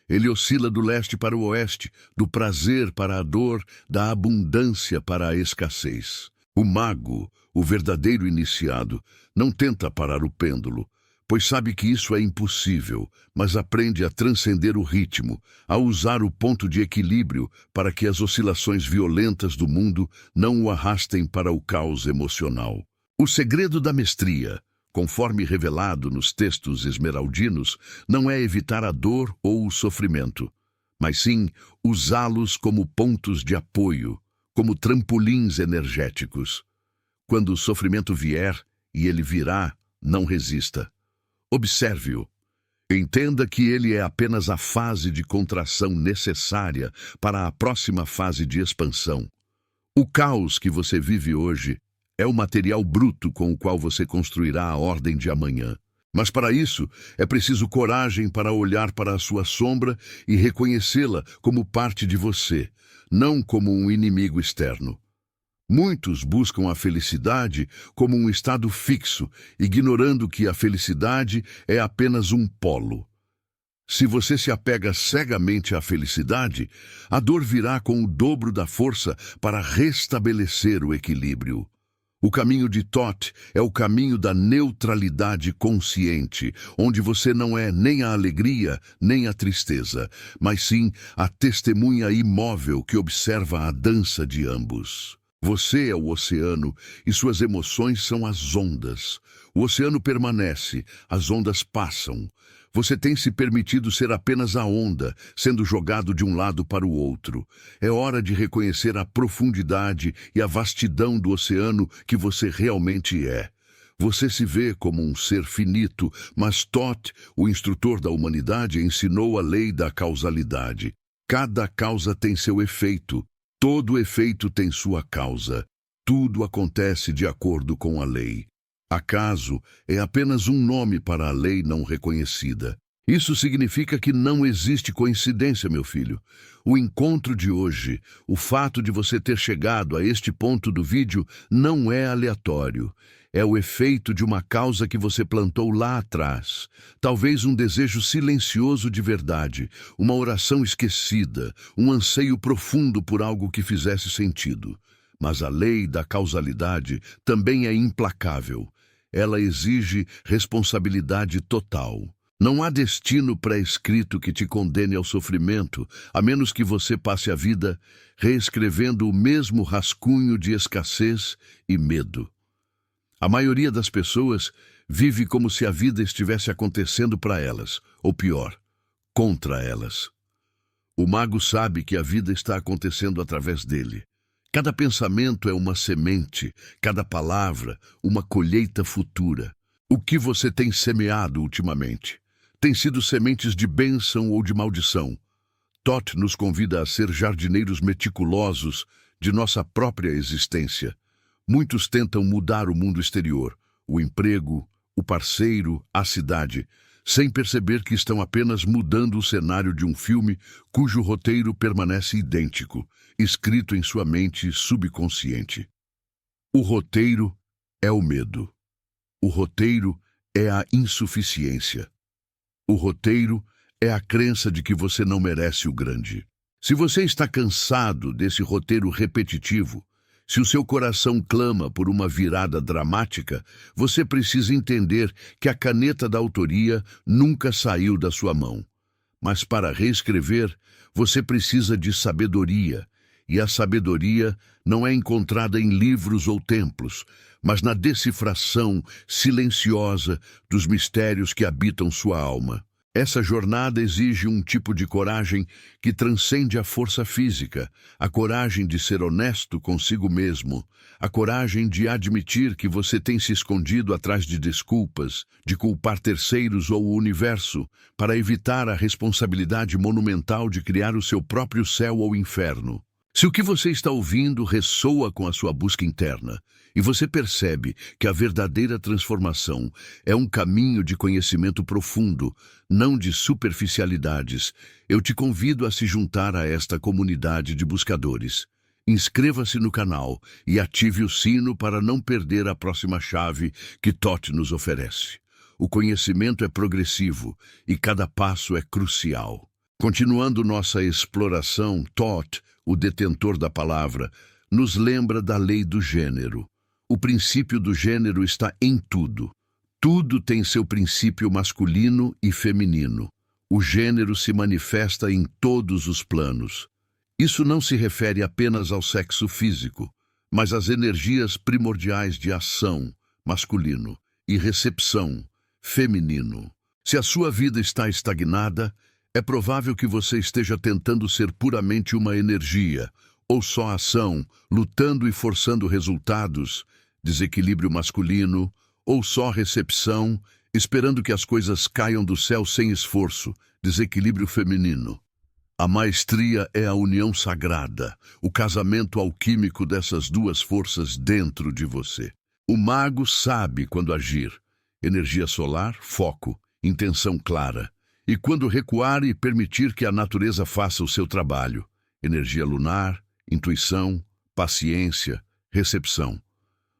Ele oscila do leste para o oeste, do prazer para a dor, da abundância para a escassez. O mago, o verdadeiro iniciado, não tenta parar o pêndulo, pois sabe que isso é impossível, mas aprende a transcender o ritmo, a usar o ponto de equilíbrio para que as oscilações violentas do mundo não o arrastem para o caos emocional. O segredo da mestria, conforme revelado nos textos esmeraldinos, não é evitar a dor ou o sofrimento, mas sim usá-los como pontos de apoio, como trampolins energéticos. Quando o sofrimento vier, e ele virá, não resista. Observe-o. Entenda que ele é apenas a fase de contração necessária para a próxima fase de expansão. O caos que você vive hoje é o material bruto com o qual você construirá a ordem de amanhã. Mas para isso, é preciso coragem para olhar para a sua sombra e reconhecê-la como parte de você, não como um inimigo externo. Muitos buscam a felicidade como um estado fixo, ignorando que a felicidade é apenas um polo. Se você se apega cegamente à felicidade, a dor virá com o dobro da força para restabelecer o equilíbrio. O caminho de Thoth é o caminho da neutralidade consciente, onde você não é nem a alegria, nem a tristeza, mas sim a testemunha imóvel que observa a dança de ambos. Você é o oceano e suas emoções são as ondas. O oceano permanece, as ondas passam. Você tem se permitido ser apenas a onda, sendo jogado de um lado para o outro. É hora de reconhecer a profundidade e a vastidão do oceano que você realmente é. Você se vê como um ser finito, mas Thoth, o instrutor da humanidade, ensinou a lei da causalidade. Cada causa tem seu efeito. Todo efeito tem sua causa. Tudo acontece de acordo com a lei. Acaso é apenas um nome para a lei não reconhecida. Isso significa que não existe coincidência, meu filho. O encontro de hoje, o fato de você ter chegado a este ponto do vídeo, não é aleatório. É o efeito de uma causa que você plantou lá atrás. Talvez um desejo silencioso de verdade, uma oração esquecida, um anseio profundo por algo que fizesse sentido. Mas a lei da causalidade também é implacável. Ela exige responsabilidade total. Não há destino pré-escrito que te condene ao sofrimento, a menos que você passe a vida reescrevendo o mesmo rascunho de escassez e medo. A maioria das pessoas vive como se a vida estivesse acontecendo para elas, ou pior, contra elas. O mago sabe que a vida está acontecendo através dele. Cada pensamento é uma semente, cada palavra, uma colheita futura. O que você tem semeado ultimamente? Tem sido sementes de bênção ou de maldição? Thoth nos convida a ser jardineiros meticulosos de nossa própria existência. Muitos tentam mudar o mundo exterior, o emprego, o parceiro, a cidade, sem perceber que estão apenas mudando o cenário de um filme cujo roteiro permanece idêntico, escrito em sua mente subconsciente. O roteiro é o medo. O roteiro é a insuficiência. O roteiro é a crença de que você não merece o grande. Se você está cansado desse roteiro repetitivo, se o seu coração clama por uma virada dramática, você precisa entender que a caneta da autoria nunca saiu da sua mão. Mas para reescrever, você precisa de sabedoria, e a sabedoria não é encontrada em livros ou templos, mas na decifração silenciosa dos mistérios que habitam sua alma. Essa jornada exige um tipo de coragem que transcende a força física, a coragem de ser honesto consigo mesmo, a coragem de admitir que você tem se escondido atrás de desculpas, de culpar terceiros ou o universo, para evitar a responsabilidade monumental de criar o seu próprio céu ou inferno. Se o que você está ouvindo ressoa com a sua busca interna, e você percebe que a verdadeira transformação é um caminho de conhecimento profundo, não de superficialidades, eu te convido a se juntar a esta comunidade de buscadores. Inscreva-se no canal e ative o sino para não perder a próxima chave que Thoth nos oferece. O conhecimento é progressivo e cada passo é crucial. Continuando nossa exploração, Thoth, o detentor da palavra, nos lembra da lei do gênero. O princípio do gênero está em tudo. Tudo tem seu princípio masculino e feminino. O gênero se manifesta em todos os planos. Isso não se refere apenas ao sexo físico, mas às energias primordiais de ação, masculino, e recepção, feminino. Se a sua vida está estagnada, é provável que você esteja tentando ser puramente uma energia, ou só ação, lutando e forçando resultados, desequilíbrio masculino, ou só recepção, esperando que as coisas caiam do céu sem esforço, desequilíbrio feminino. A maestria é a união sagrada, o casamento alquímico dessas duas forças dentro de você. O mago sabe quando agir. Energia solar, foco, intenção clara. E quando recuar e permitir que a natureza faça o seu trabalho. Energia lunar, intuição, paciência, recepção.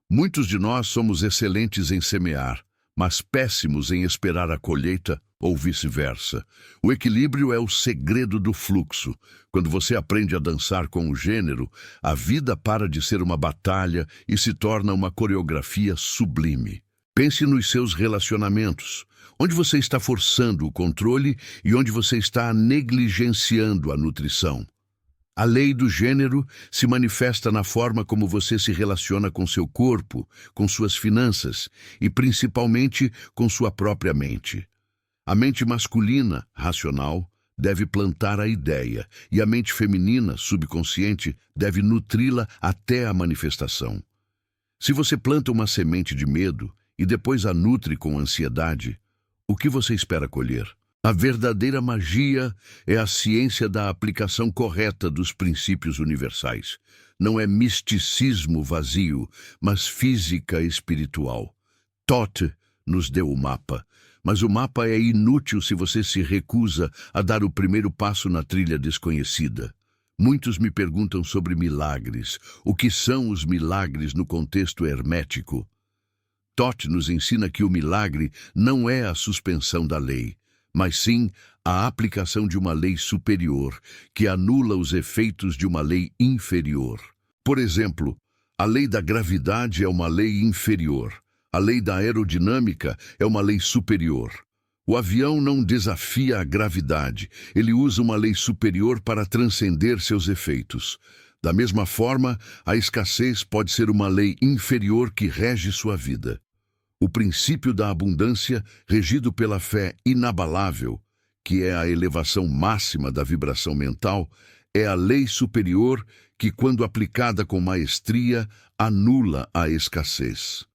Muitos de nós somos excelentes em semear, mas péssimos em esperar a colheita ou vice-versa. O equilíbrio é o segredo do fluxo. Quando você aprende a dançar com o gênero, a vida para de ser uma batalha e se torna uma coreografia sublime. Pense nos seus relacionamentos, onde você está forçando o controle e onde você está negligenciando a nutrição. A lei do gênero se manifesta na forma como você se relaciona com seu corpo, com suas finanças e principalmente com sua própria mente. A mente masculina, racional, deve plantar a ideia e a mente feminina, subconsciente, deve nutri-la até a manifestação. Se você planta uma semente de medo e depois a nutre com ansiedade, o que você espera colher? A verdadeira magia é a ciência da aplicação correta dos princípios universais. Não é misticismo vazio, mas física espiritual. Thoth nos deu o mapa, mas o mapa é inútil se você se recusa a dar o primeiro passo na trilha desconhecida. Muitos me perguntam sobre milagres. O que são os milagres no contexto hermético? Thoth nos ensina que o milagre não é a suspensão da lei, mas sim a aplicação de uma lei superior, que anula os efeitos de uma lei inferior. Por exemplo, a lei da gravidade é uma lei inferior. A lei da aerodinâmica é uma lei superior. O avião não desafia a gravidade, ele usa uma lei superior para transcender seus efeitos. Da mesma forma, a escassez pode ser uma lei inferior que rege sua vida. O princípio da abundância, regido pela fé inabalável, que é a elevação máxima da vibração mental, é a lei superior que, quando aplicada com maestria, anula a escassez.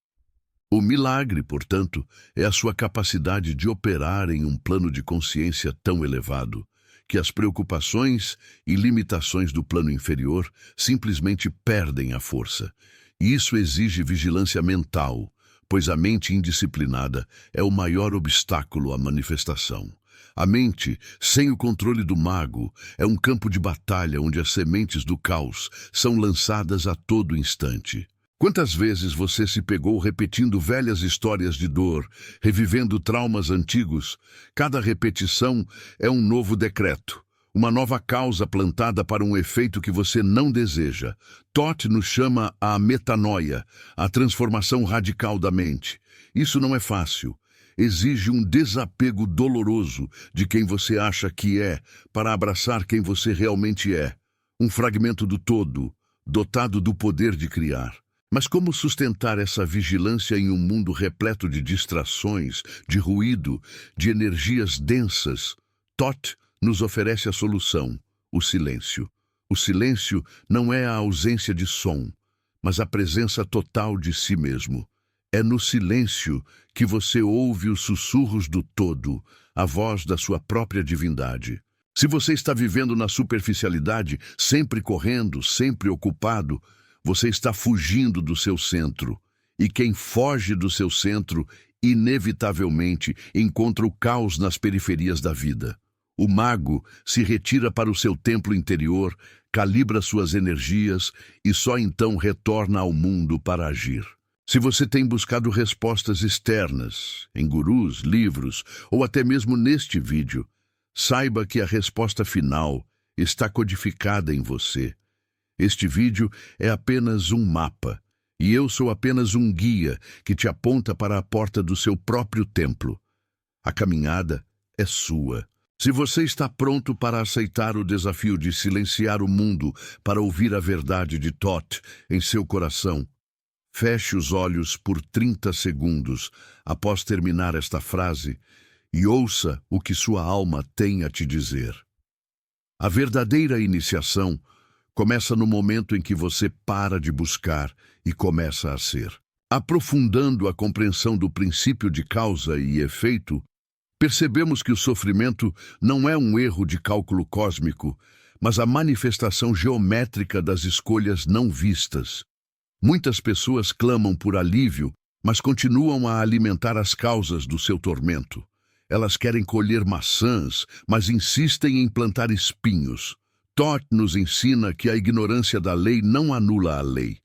O milagre, portanto, é a sua capacidade de operar em um plano de consciência tão elevado que as preocupações e limitações do plano inferior simplesmente perdem a força. E isso exige vigilância mental, pois a mente indisciplinada é o maior obstáculo à manifestação. A mente, sem o controle do mago, é um campo de batalha onde as sementes do caos são lançadas a todo instante. Quantas vezes você se pegou repetindo velhas histórias de dor, revivendo traumas antigos? Cada repetição é um novo decreto, uma nova causa plantada para um efeito que você não deseja. Thoth nos chama à metanoia, a transformação radical da mente. Isso não é fácil. Exige um desapego doloroso de quem você acha que é para abraçar quem você realmente é. Um fragmento do todo, dotado do poder de criar. Mas como sustentar essa vigilância em um mundo repleto de distrações, de ruído, de energias densas? Thoth nos oferece a solução, o silêncio. O silêncio não é a ausência de som, mas a presença total de si mesmo. É no silêncio que você ouve os sussurros do todo, a voz da sua própria divindade. Se você está vivendo na superficialidade, sempre correndo, sempre ocupado, você está fugindo do seu centro. E quem foge do seu centro, inevitavelmente, encontra o caos nas periferias da vida. O mago se retira para o seu templo interior, calibra suas energias e só então retorna ao mundo para agir. Se você tem buscado respostas externas, em gurus, livros ou até mesmo neste vídeo, saiba que a resposta final está codificada em você. Este vídeo é apenas um mapa, e eu sou apenas um guia que te aponta para a porta do seu próprio templo. A caminhada é sua. Se você está pronto para aceitar o desafio de silenciar o mundo para ouvir a verdade de Thoth em seu coração, feche os olhos por 30 segundos após terminar esta frase e ouça o que sua alma tem a te dizer. A verdadeira iniciação começa no momento em que você para de buscar e começa a ser. Aprofundando a compreensão do princípio de causa e efeito, Percebemos que o sofrimento não é um erro de cálculo cósmico, mas a manifestação geométrica das escolhas não vistas. Muitas pessoas clamam por alívio, mas continuam a alimentar as causas do seu tormento. Elas querem colher maçãs, mas insistem em plantar espinhos. Thoth nos ensina que a ignorância da lei não anula a lei.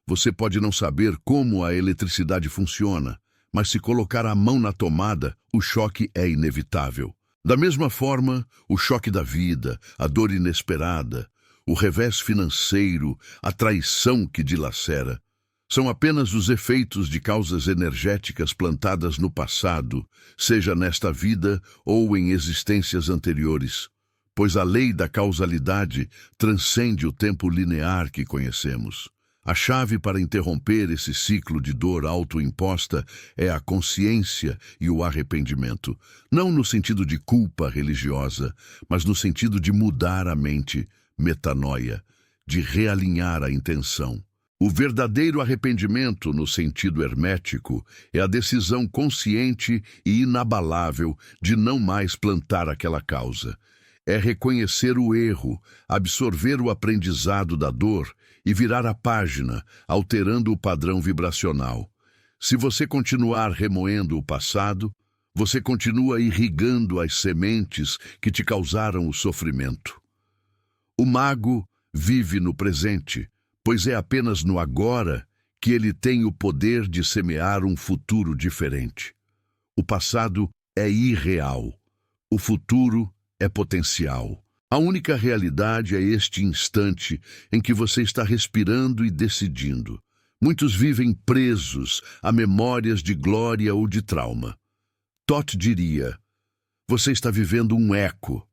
Você pode não saber como a eletricidade funciona, mas se colocar a mão na tomada, o choque é inevitável. Da mesma forma, o choque da vida, a dor inesperada, o revés financeiro, a traição que dilacera, são apenas os efeitos de causas energéticas plantadas no passado, seja nesta vida ou em existências anteriores, pois a lei da causalidade transcende o tempo linear que conhecemos. A chave para interromper esse ciclo de dor autoimposta é a consciência e o arrependimento, não no sentido de culpa religiosa, mas no sentido de mudar a mente, metanoia, de realinhar a intenção. O verdadeiro arrependimento, no sentido hermético, é a decisão consciente e inabalável de não mais plantar aquela causa. É reconhecer o erro, absorver o aprendizado da dor e virar a página, alterando o padrão vibracional. Se você continuar remoendo o passado, você continua irrigando as sementes que te causaram o sofrimento. O mago vive no presente, pois é apenas no agora que ele tem o poder de semear um futuro diferente. O passado é irreal, o futuro é potencial. A única realidade é este instante em que você está respirando e decidindo. Muitos vivem presos a memórias de glória ou de trauma. Thoth diria: você está vivendo um eco.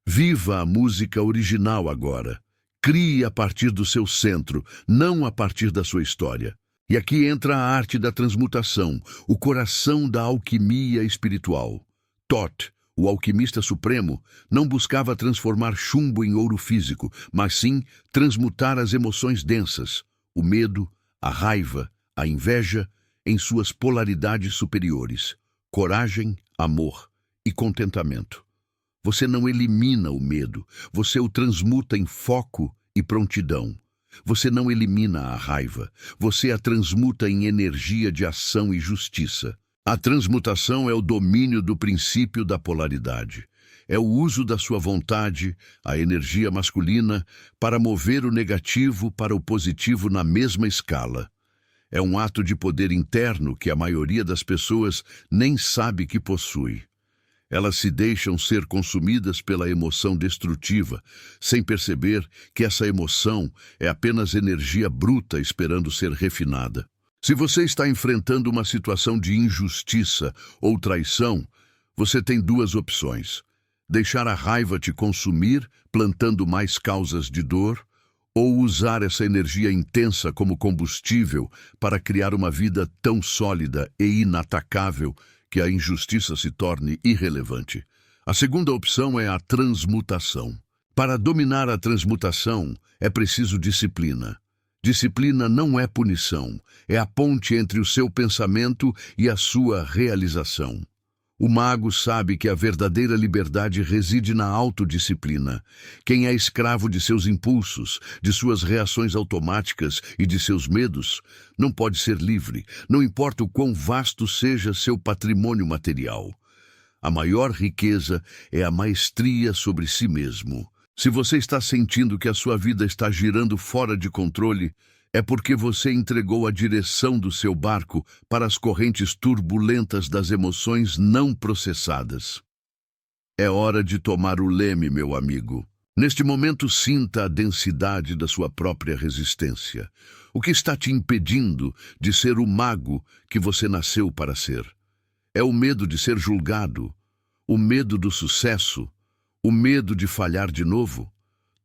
Viva a música original agora. Crie a partir do seu centro, não a partir da sua história. E aqui entra a arte da transmutação, o coração da alquimia espiritual. Thoth, o alquimista supremo, não buscava transformar chumbo em ouro físico, mas sim transmutar as emoções densas, o medo, a raiva, a inveja, em suas polaridades superiores, coragem, amor e contentamento. Você não elimina o medo, você o transmuta em foco e prontidão. Você não elimina a raiva, você a transmuta em energia de ação e justiça. A transmutação é o domínio do princípio da polaridade. É o uso da sua vontade, a energia masculina, para mover o negativo para o positivo na mesma escala. É um ato de poder interno que a maioria das pessoas nem sabe que possui. Elas se deixam ser consumidas pela emoção destrutiva, sem perceber que essa emoção é apenas energia bruta esperando ser refinada. Se você está enfrentando uma situação de injustiça ou traição, você tem duas opções: deixar a raiva te consumir, plantando mais causas de dor, ou usar essa energia intensa como combustível para criar uma vida tão sólida e inatacável que a injustiça se torne irrelevante. A segunda opção é a transmutação. Para dominar a transmutação, é preciso disciplina. Disciplina não é punição, é a ponte entre o seu pensamento e a sua realização. O mago sabe que a verdadeira liberdade reside na autodisciplina. Quem é escravo de seus impulsos, de suas reações automáticas e de seus medos, não pode ser livre, não importa o quão vasto seja seu patrimônio material. A maior riqueza é a maestria sobre si mesmo. Se você está sentindo que a sua vida está girando fora de controle, é porque você entregou a direção do seu barco para as correntes turbulentas das emoções não processadas. É hora de tomar o leme, meu amigo. Neste momento, sinta a densidade da sua própria resistência. O que está te impedindo de ser o mago que você nasceu para ser? É o medo de ser julgado, o medo do sucesso, o medo de falhar de novo?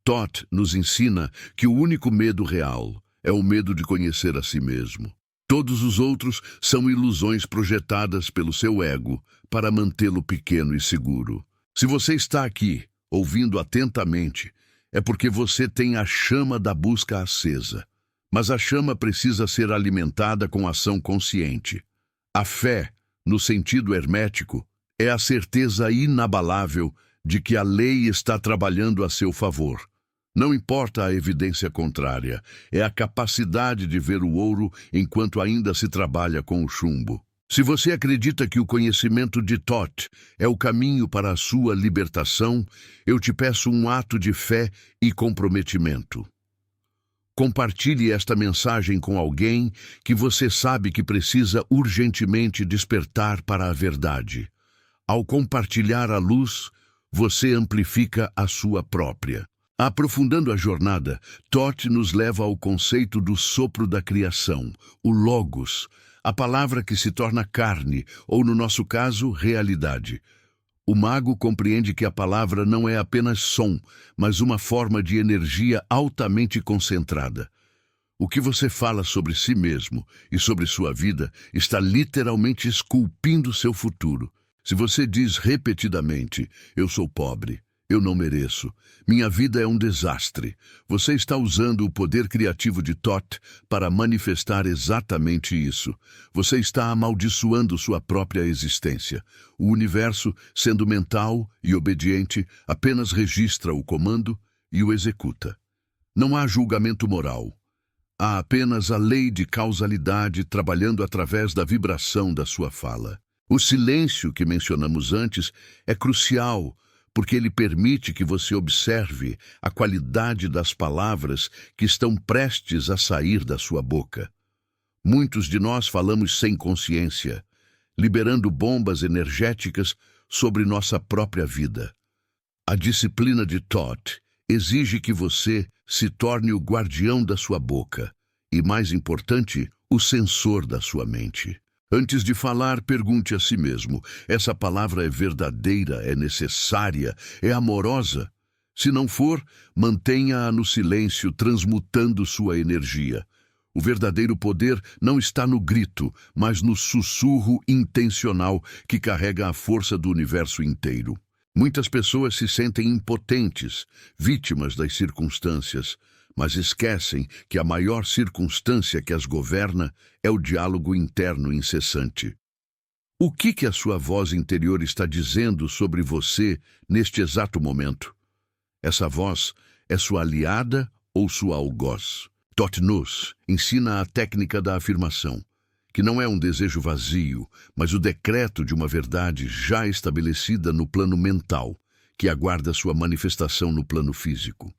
Thoth nos ensina que o único medo real é o medo de conhecer a si mesmo. Todos os outros são ilusões projetadas pelo seu ego para mantê-lo pequeno e seguro. Se você está aqui, ouvindo atentamente, é porque você tem a chama da busca acesa. Mas a chama precisa ser alimentada com ação consciente. A fé, no sentido hermético, é a certeza inabalável de que a lei está trabalhando a seu favor. Não importa a evidência contrária, é a capacidade de ver o ouro enquanto ainda se trabalha com o chumbo. Se você acredita que o conhecimento de Thoth é o caminho para a sua libertação, eu te peço um ato de fé e comprometimento. Compartilhe esta mensagem com alguém que você sabe que precisa urgentemente despertar para a verdade. Ao compartilhar a luz, você amplifica a sua própria. Aprofundando a jornada, Thoth nos leva ao conceito do sopro da criação, o Logos, a palavra que se torna carne, ou no nosso caso, realidade. O mago compreende que a palavra não é apenas som, mas uma forma de energia altamente concentrada. O que você fala sobre si mesmo e sobre sua vida está literalmente esculpindo seu futuro. Se você diz repetidamente, eu sou pobre, eu não mereço, minha vida é um desastre, você está usando o poder criativo de Thoth para manifestar exatamente isso. Você está amaldiçoando sua própria existência. O universo, sendo mental e obediente, apenas registra o comando e o executa. Não há julgamento moral. Há apenas a lei de causalidade trabalhando através da vibração da sua fala. O silêncio que mencionamos antes é crucial, porque ele permite que você observe a qualidade das palavras que estão prestes a sair da sua boca. Muitos de nós falamos sem consciência, liberando bombas energéticas sobre nossa própria vida. A disciplina de Thoth exige que você se torne o guardião da sua boca e, mais importante, o censor da sua mente. Antes de falar, pergunte a si mesmo, essa palavra é verdadeira, é necessária, é amorosa? Se não for, mantenha-a no silêncio, transmutando sua energia. O verdadeiro poder não está no grito, mas no sussurro intencional que carrega a força do universo inteiro. Muitas pessoas se sentem impotentes, vítimas das circunstâncias, mas esquecem que a maior circunstância que as governa é o diálogo interno incessante. O que a sua voz interior está dizendo sobre você neste exato momento? Essa voz é sua aliada ou sua algoz? Thoth nos ensina a técnica da afirmação, que não é um desejo vazio, mas o decreto de uma verdade já estabelecida no plano mental, que aguarda sua manifestação no plano físico.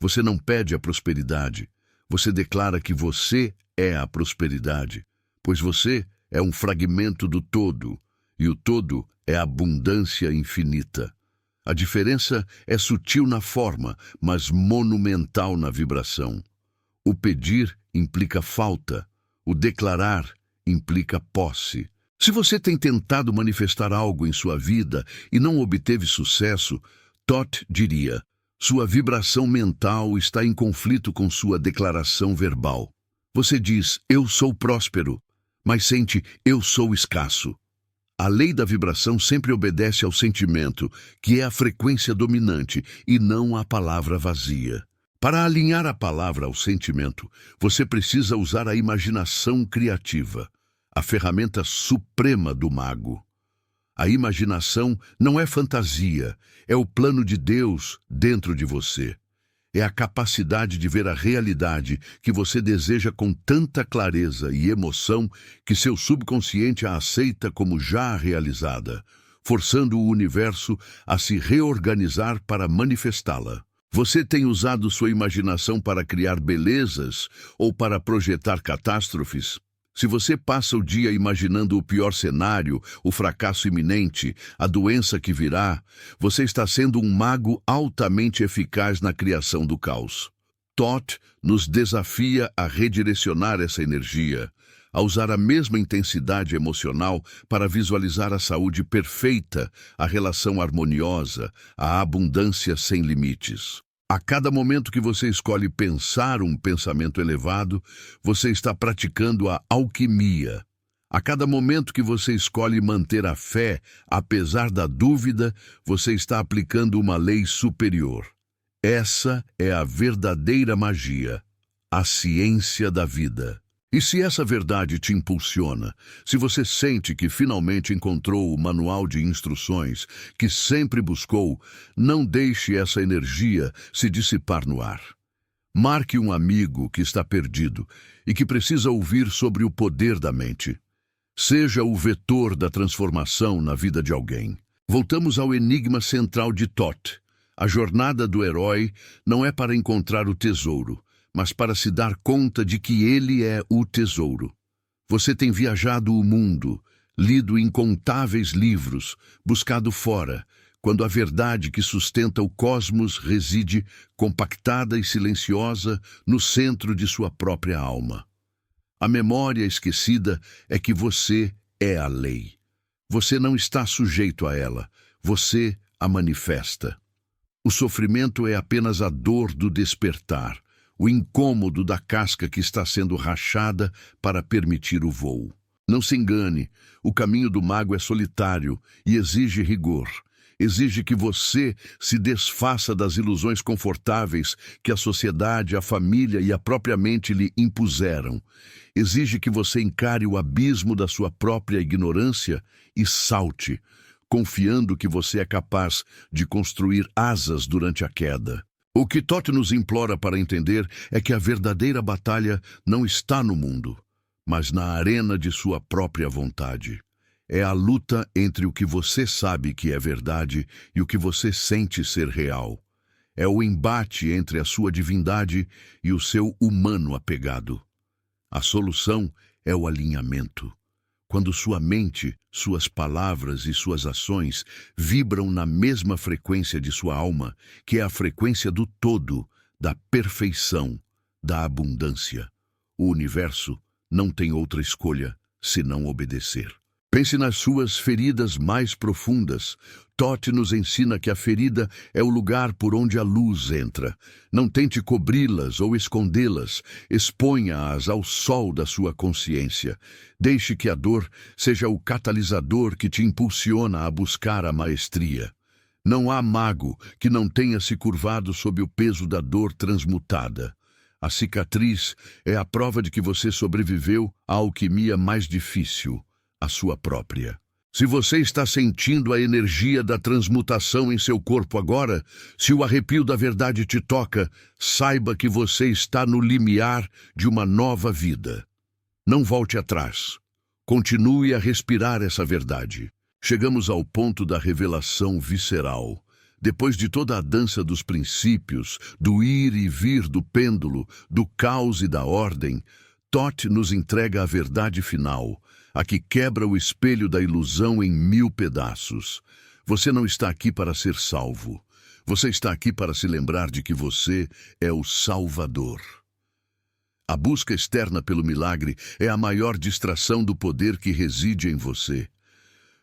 Você não pede a prosperidade, você declara que você é a prosperidade, pois você é um fragmento do todo, e o todo é a abundância infinita. A diferença é sutil na forma, mas monumental na vibração. O pedir implica falta, o declarar implica posse. Se você tem tentado manifestar algo em sua vida e não obteve sucesso, Thoth diria: sua vibração mental está em conflito com sua declaração verbal. Você diz, eu sou próspero, mas sente, eu sou escasso. A lei da vibração sempre obedece ao sentimento, que é a frequência dominante, e não à palavra vazia. Para alinhar a palavra ao sentimento, você precisa usar a imaginação criativa, a ferramenta suprema do mago. A imaginação não é fantasia, é o plano de Deus dentro de você. É a capacidade de ver a realidade que você deseja com tanta clareza e emoção que seu subconsciente a aceita como já realizada, forçando o universo a se reorganizar para manifestá-la. Você tem usado sua imaginação para criar belezas ou para projetar catástrofes? Se você passa o dia imaginando o pior cenário, o fracasso iminente, a doença que virá, você está sendo um mago altamente eficaz na criação do caos. Thoth nos desafia a redirecionar essa energia, a usar a mesma intensidade emocional para visualizar a saúde perfeita, a relação harmoniosa, a abundância sem limites. A cada momento que você escolhe pensar um pensamento elevado, você está praticando a alquimia. A cada momento que você escolhe manter a fé, apesar da dúvida, você está aplicando uma lei superior. Essa é a verdadeira magia, a ciência da vida. E se essa verdade te impulsiona, se você sente que finalmente encontrou o manual de instruções que sempre buscou, não deixe essa energia se dissipar no ar. Marque um amigo que está perdido e que precisa ouvir sobre o poder da mente. Seja o vetor da transformação na vida de alguém. Voltamos ao enigma central de Thoth. A jornada do herói não é para encontrar o tesouro, mas para se dar conta de que ele é o tesouro. Você tem viajado o mundo, lido incontáveis livros, buscado fora, quando a verdade que sustenta o cosmos reside, compactada e silenciosa, no centro de sua própria alma. A memória esquecida é que você é a lei. Você não está sujeito a ela, você a manifesta. O sofrimento é apenas a dor do despertar, o incômodo da casca que está sendo rachada para permitir o voo. Não se engane, o caminho do mago é solitário e exige rigor. Exige que você se desfaça das ilusões confortáveis que a sociedade, a família e a própria mente lhe impuseram. Exige que você encare o abismo da sua própria ignorância e salte, confiando que você é capaz de construir asas durante a queda. O que Thoth nos implora para entender é que a verdadeira batalha não está no mundo, mas na arena de sua própria vontade. É a luta entre o que você sabe que é verdade e o que você sente ser real. É o embate entre a sua divindade e o seu humano apegado. A solução é o alinhamento. Quando sua mente, suas palavras e suas ações vibram na mesma frequência de sua alma, que é a frequência do todo, da perfeição, da abundância. O universo não tem outra escolha senão obedecer. Pense nas suas feridas mais profundas. Thoth nos ensina que a ferida é o lugar por onde a luz entra. Não tente cobri-las ou escondê-las. Exponha-as ao sol da sua consciência. Deixe que a dor seja o catalisador que te impulsiona a buscar a maestria. Não há mago que não tenha se curvado sob o peso da dor transmutada. A cicatriz é a prova de que você sobreviveu à alquimia mais difícil, a sua própria. Se você está sentindo a energia da transmutação em seu corpo agora, se o arrepio da verdade te toca, saiba que você está no limiar de uma nova vida. Não volte atrás. Continue a respirar essa verdade. Chegamos ao ponto da revelação visceral. Depois de toda a dança dos princípios, do ir e vir do pêndulo, do caos e da ordem, Thoth nos entrega a verdade final, a que quebra o espelho da ilusão em 1000 pedaços. Você não está aqui para ser salvo. Você está aqui para se lembrar de que você é o Salvador. A busca externa pelo milagre é a maior distração do poder que reside em você.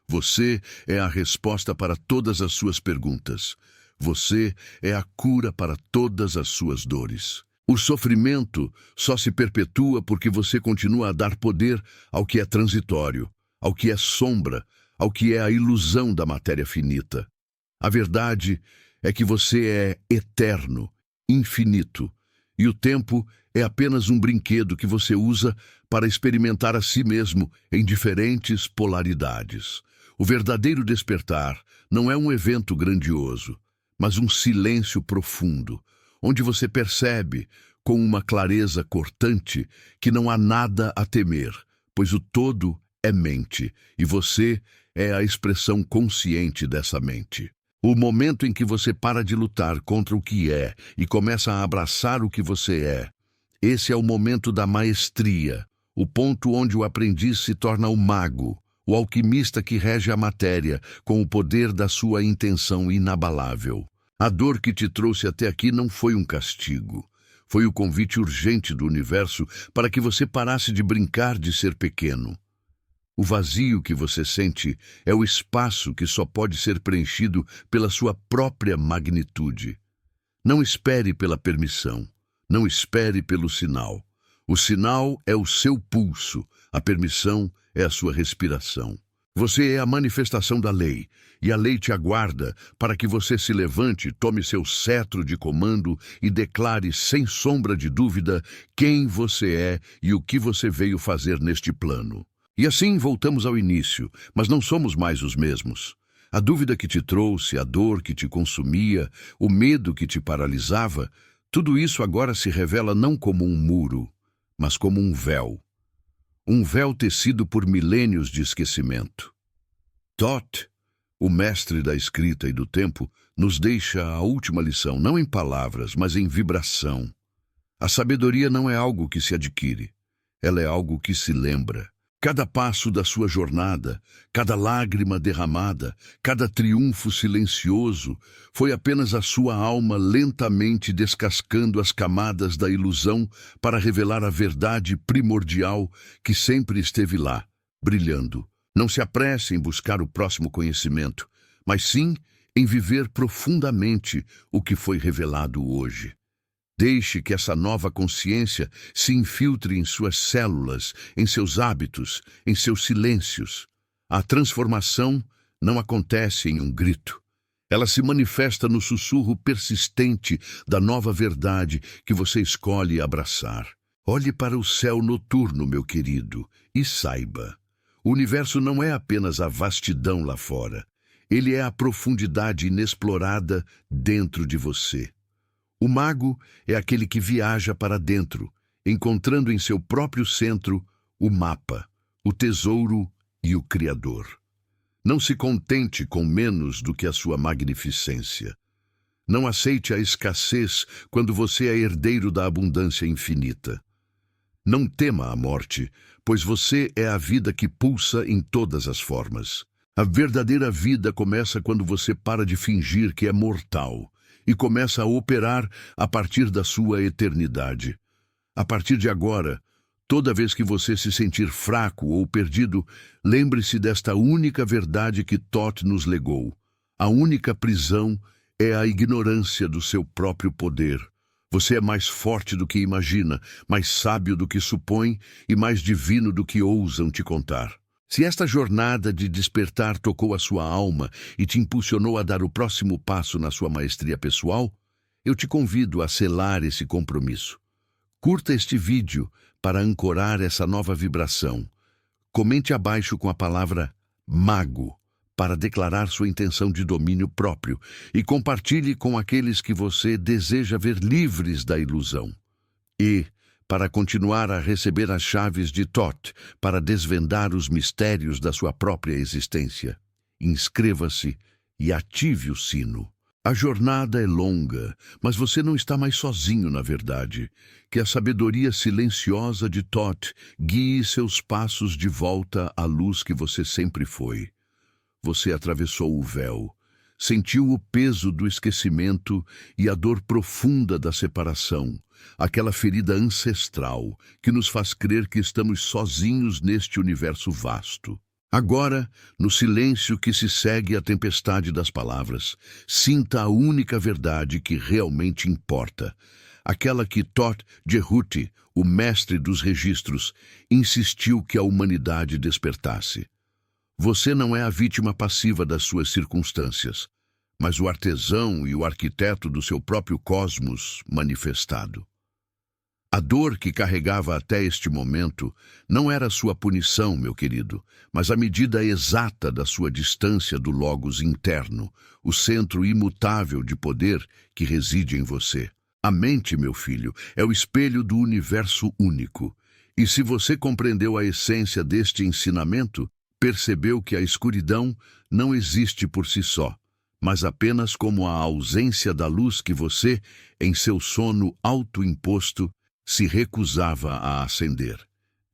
Você é a resposta para todas as suas perguntas. Você é a cura para todas as suas dores. O sofrimento só se perpetua porque você continua a dar poder ao que é transitório, ao que é sombra, ao que é a ilusão da matéria finita. A verdade é que você é eterno, infinito, e o tempo é apenas um brinquedo que você usa para experimentar a si mesmo em diferentes polaridades. O verdadeiro despertar não é um evento grandioso, mas um silêncio profundo, onde você percebe, com uma clareza cortante, que não há nada a temer, pois o todo é mente, e você é a expressão consciente dessa mente. O momento em que você para de lutar contra o que é e começa a abraçar o que você é, esse é o momento da maestria, o ponto onde o aprendiz se torna o mago, o alquimista que rege a matéria com o poder da sua intenção inabalável. A dor que te trouxe até aqui não foi um castigo. Foi o convite urgente do universo para que você parasse de brincar de ser pequeno. O vazio que você sente é o espaço que só pode ser preenchido pela sua própria magnitude. Não espere pela permissão. Não espere pelo sinal. O sinal é o seu pulso. A permissão é a sua respiração. Você é a manifestação da lei, e a lei te aguarda para que você se levante, tome seu cetro de comando e declare sem sombra de dúvida quem você é e o que você veio fazer neste plano. E assim voltamos ao início, mas não somos mais os mesmos. A dúvida que te trouxe, a dor que te consumia, o medo que te paralisava, tudo isso agora se revela não como um muro, mas como um véu. Um véu tecido por milênios de esquecimento. Thoth, o mestre da escrita e do tempo, nos deixa a última lição, não em palavras, mas em vibração. A sabedoria não é algo que se adquire, ela é algo que se lembra. Cada passo da sua jornada, cada lágrima derramada, cada triunfo silencioso, foi apenas a sua alma lentamente descascando as camadas da ilusão para revelar a verdade primordial que sempre esteve lá, brilhando. Não se apresse em buscar o próximo conhecimento, mas sim em viver profundamente o que foi revelado hoje. Deixe que essa nova consciência se infiltre em suas células, em seus hábitos, em seus silêncios. A transformação não acontece em um grito. Ela se manifesta no sussurro persistente da nova verdade que você escolhe abraçar. Olhe para o céu noturno, meu querido, e saiba. O universo não é apenas a vastidão lá fora. Ele é a profundidade inexplorada dentro de você. O mago é aquele que viaja para dentro, encontrando em seu próprio centro o mapa, o tesouro e o Criador. Não se contente com menos do que a sua magnificência. Não aceite a escassez quando você é herdeiro da abundância infinita. Não tema a morte, pois você é a vida que pulsa em todas as formas. A verdadeira vida começa quando você para de fingir que é mortal e começa a operar a partir da sua eternidade. A partir de agora, toda vez que você se sentir fraco ou perdido, lembre-se desta única verdade que Thoth nos legou. A única prisão é a ignorância do seu próprio poder. Você é mais forte do que imagina, mais sábio do que supõe e mais divino do que ousam te contar. Se esta jornada de despertar tocou a sua alma e te impulsionou a dar o próximo passo na sua maestria pessoal, eu te convido a selar esse compromisso. Curta este vídeo para ancorar essa nova vibração. Comente abaixo com a palavra mago para declarar sua intenção de domínio próprio e compartilhe com aqueles que você deseja ver livres da ilusão. E, para continuar a receber as chaves de Thoth, para desvendar os mistérios da sua própria existência, inscreva-se e ative o sino. A jornada é longa, mas você não está mais sozinho na verdade. Que a sabedoria silenciosa de Thoth guie seus passos de volta à luz que você sempre foi. Você atravessou o véu, sentiu o peso do esquecimento e a dor profunda da separação, aquela ferida ancestral que nos faz crer que estamos sozinhos neste universo vasto. Agora, no silêncio que se segue à tempestade das palavras, sinta a única verdade que realmente importa, aquela que Thoth Jehuti, o mestre dos registros, insistiu que a humanidade despertasse. Você não é a vítima passiva das suas circunstâncias, mas o artesão e o arquiteto do seu próprio cosmos manifestado. A dor que carregava até este momento não era sua punição, meu querido, mas a medida exata da sua distância do Logos interno, o centro imutável de poder que reside em você. A mente, meu filho, é o espelho do universo único. E se você compreendeu a essência deste ensinamento, percebeu que a escuridão não existe por si só, mas apenas como a ausência da luz que você, em seu sono autoimposto, se recusava a acender.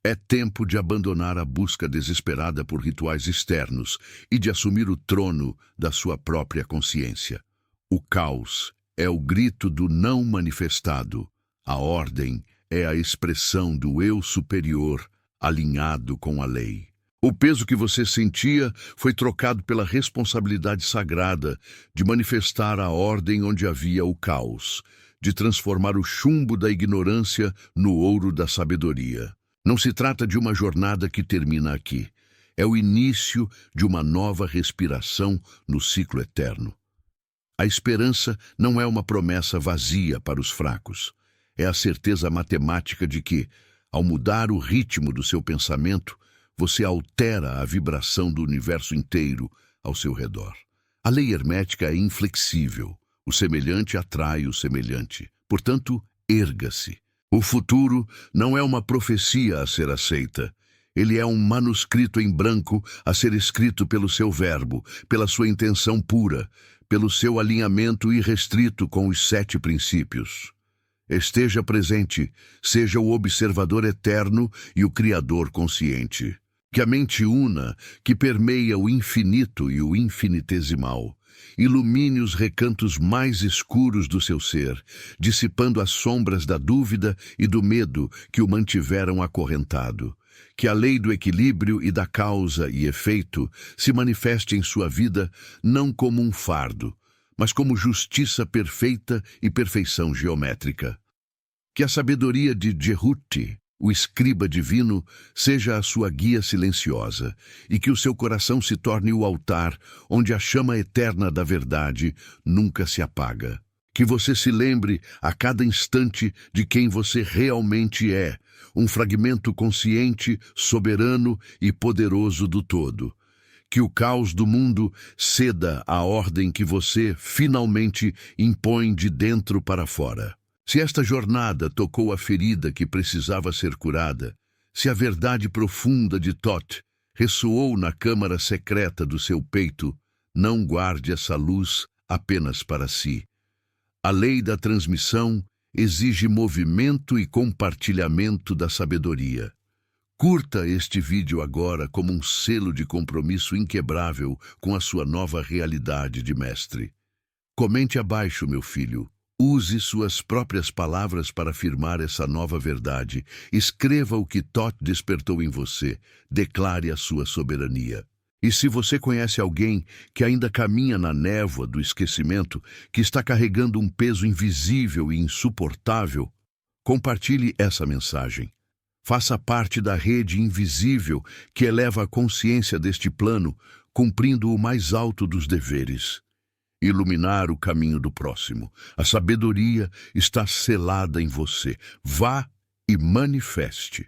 É tempo de abandonar a busca desesperada por rituais externos e de assumir o trono da sua própria consciência. O caos é o grito do não manifestado. A ordem é a expressão do eu superior alinhado com a lei. O peso que você sentia foi trocado pela responsabilidade sagrada de manifestar a ordem onde havia o caos, de transformar o chumbo da ignorância no ouro da sabedoria. Não se trata de uma jornada que termina aqui. É o início de uma nova respiração no ciclo eterno. A esperança não é uma promessa vazia para os fracos. É a certeza matemática de que, ao mudar o ritmo do seu pensamento, você altera a vibração do universo inteiro ao seu redor. A lei hermética é inflexível. O semelhante atrai o semelhante. Portanto, erga-se. O futuro não é uma profecia a ser aceita. Ele é um manuscrito em branco a ser escrito pelo seu verbo, pela sua intenção pura, pelo seu alinhamento irrestrito com os 7 princípios. Esteja presente, seja o observador eterno e o criador consciente. Que a mente una, que permeia o infinito e o infinitesimal, ilumine os recantos mais escuros do seu ser, dissipando as sombras da dúvida e do medo que o mantiveram acorrentado. Que a lei do equilíbrio e da causa e efeito se manifeste em sua vida não como um fardo, mas como justiça perfeita e perfeição geométrica. Que a sabedoria de Jehuti, o escriba divino, seja a sua guia silenciosa, e que o seu coração se torne o altar onde a chama eterna da verdade nunca se apaga. Que você se lembre a cada instante de quem você realmente é, um fragmento consciente, soberano e poderoso do todo. Que o caos do mundo ceda à ordem que você finalmente impõe de dentro para fora. Se esta jornada tocou a ferida que precisava ser curada, se a verdade profunda de Thoth ressoou na câmara secreta do seu peito, não guarde essa luz apenas para si. A lei da transmissão exige movimento e compartilhamento da sabedoria. Curta este vídeo agora como um selo de compromisso inquebrável com a sua nova realidade de mestre. Comente abaixo, meu filho. Use suas próprias palavras para afirmar essa nova verdade. Escreva o que Thoth despertou em você. Declare a sua soberania. E se você conhece alguém que ainda caminha na névoa do esquecimento, que está carregando um peso invisível e insuportável, compartilhe essa mensagem. Faça parte da rede invisível que eleva a consciência deste plano, cumprindo o mais alto dos deveres. Iluminar o caminho do próximo. A sabedoria está selada em você. Vá e manifeste.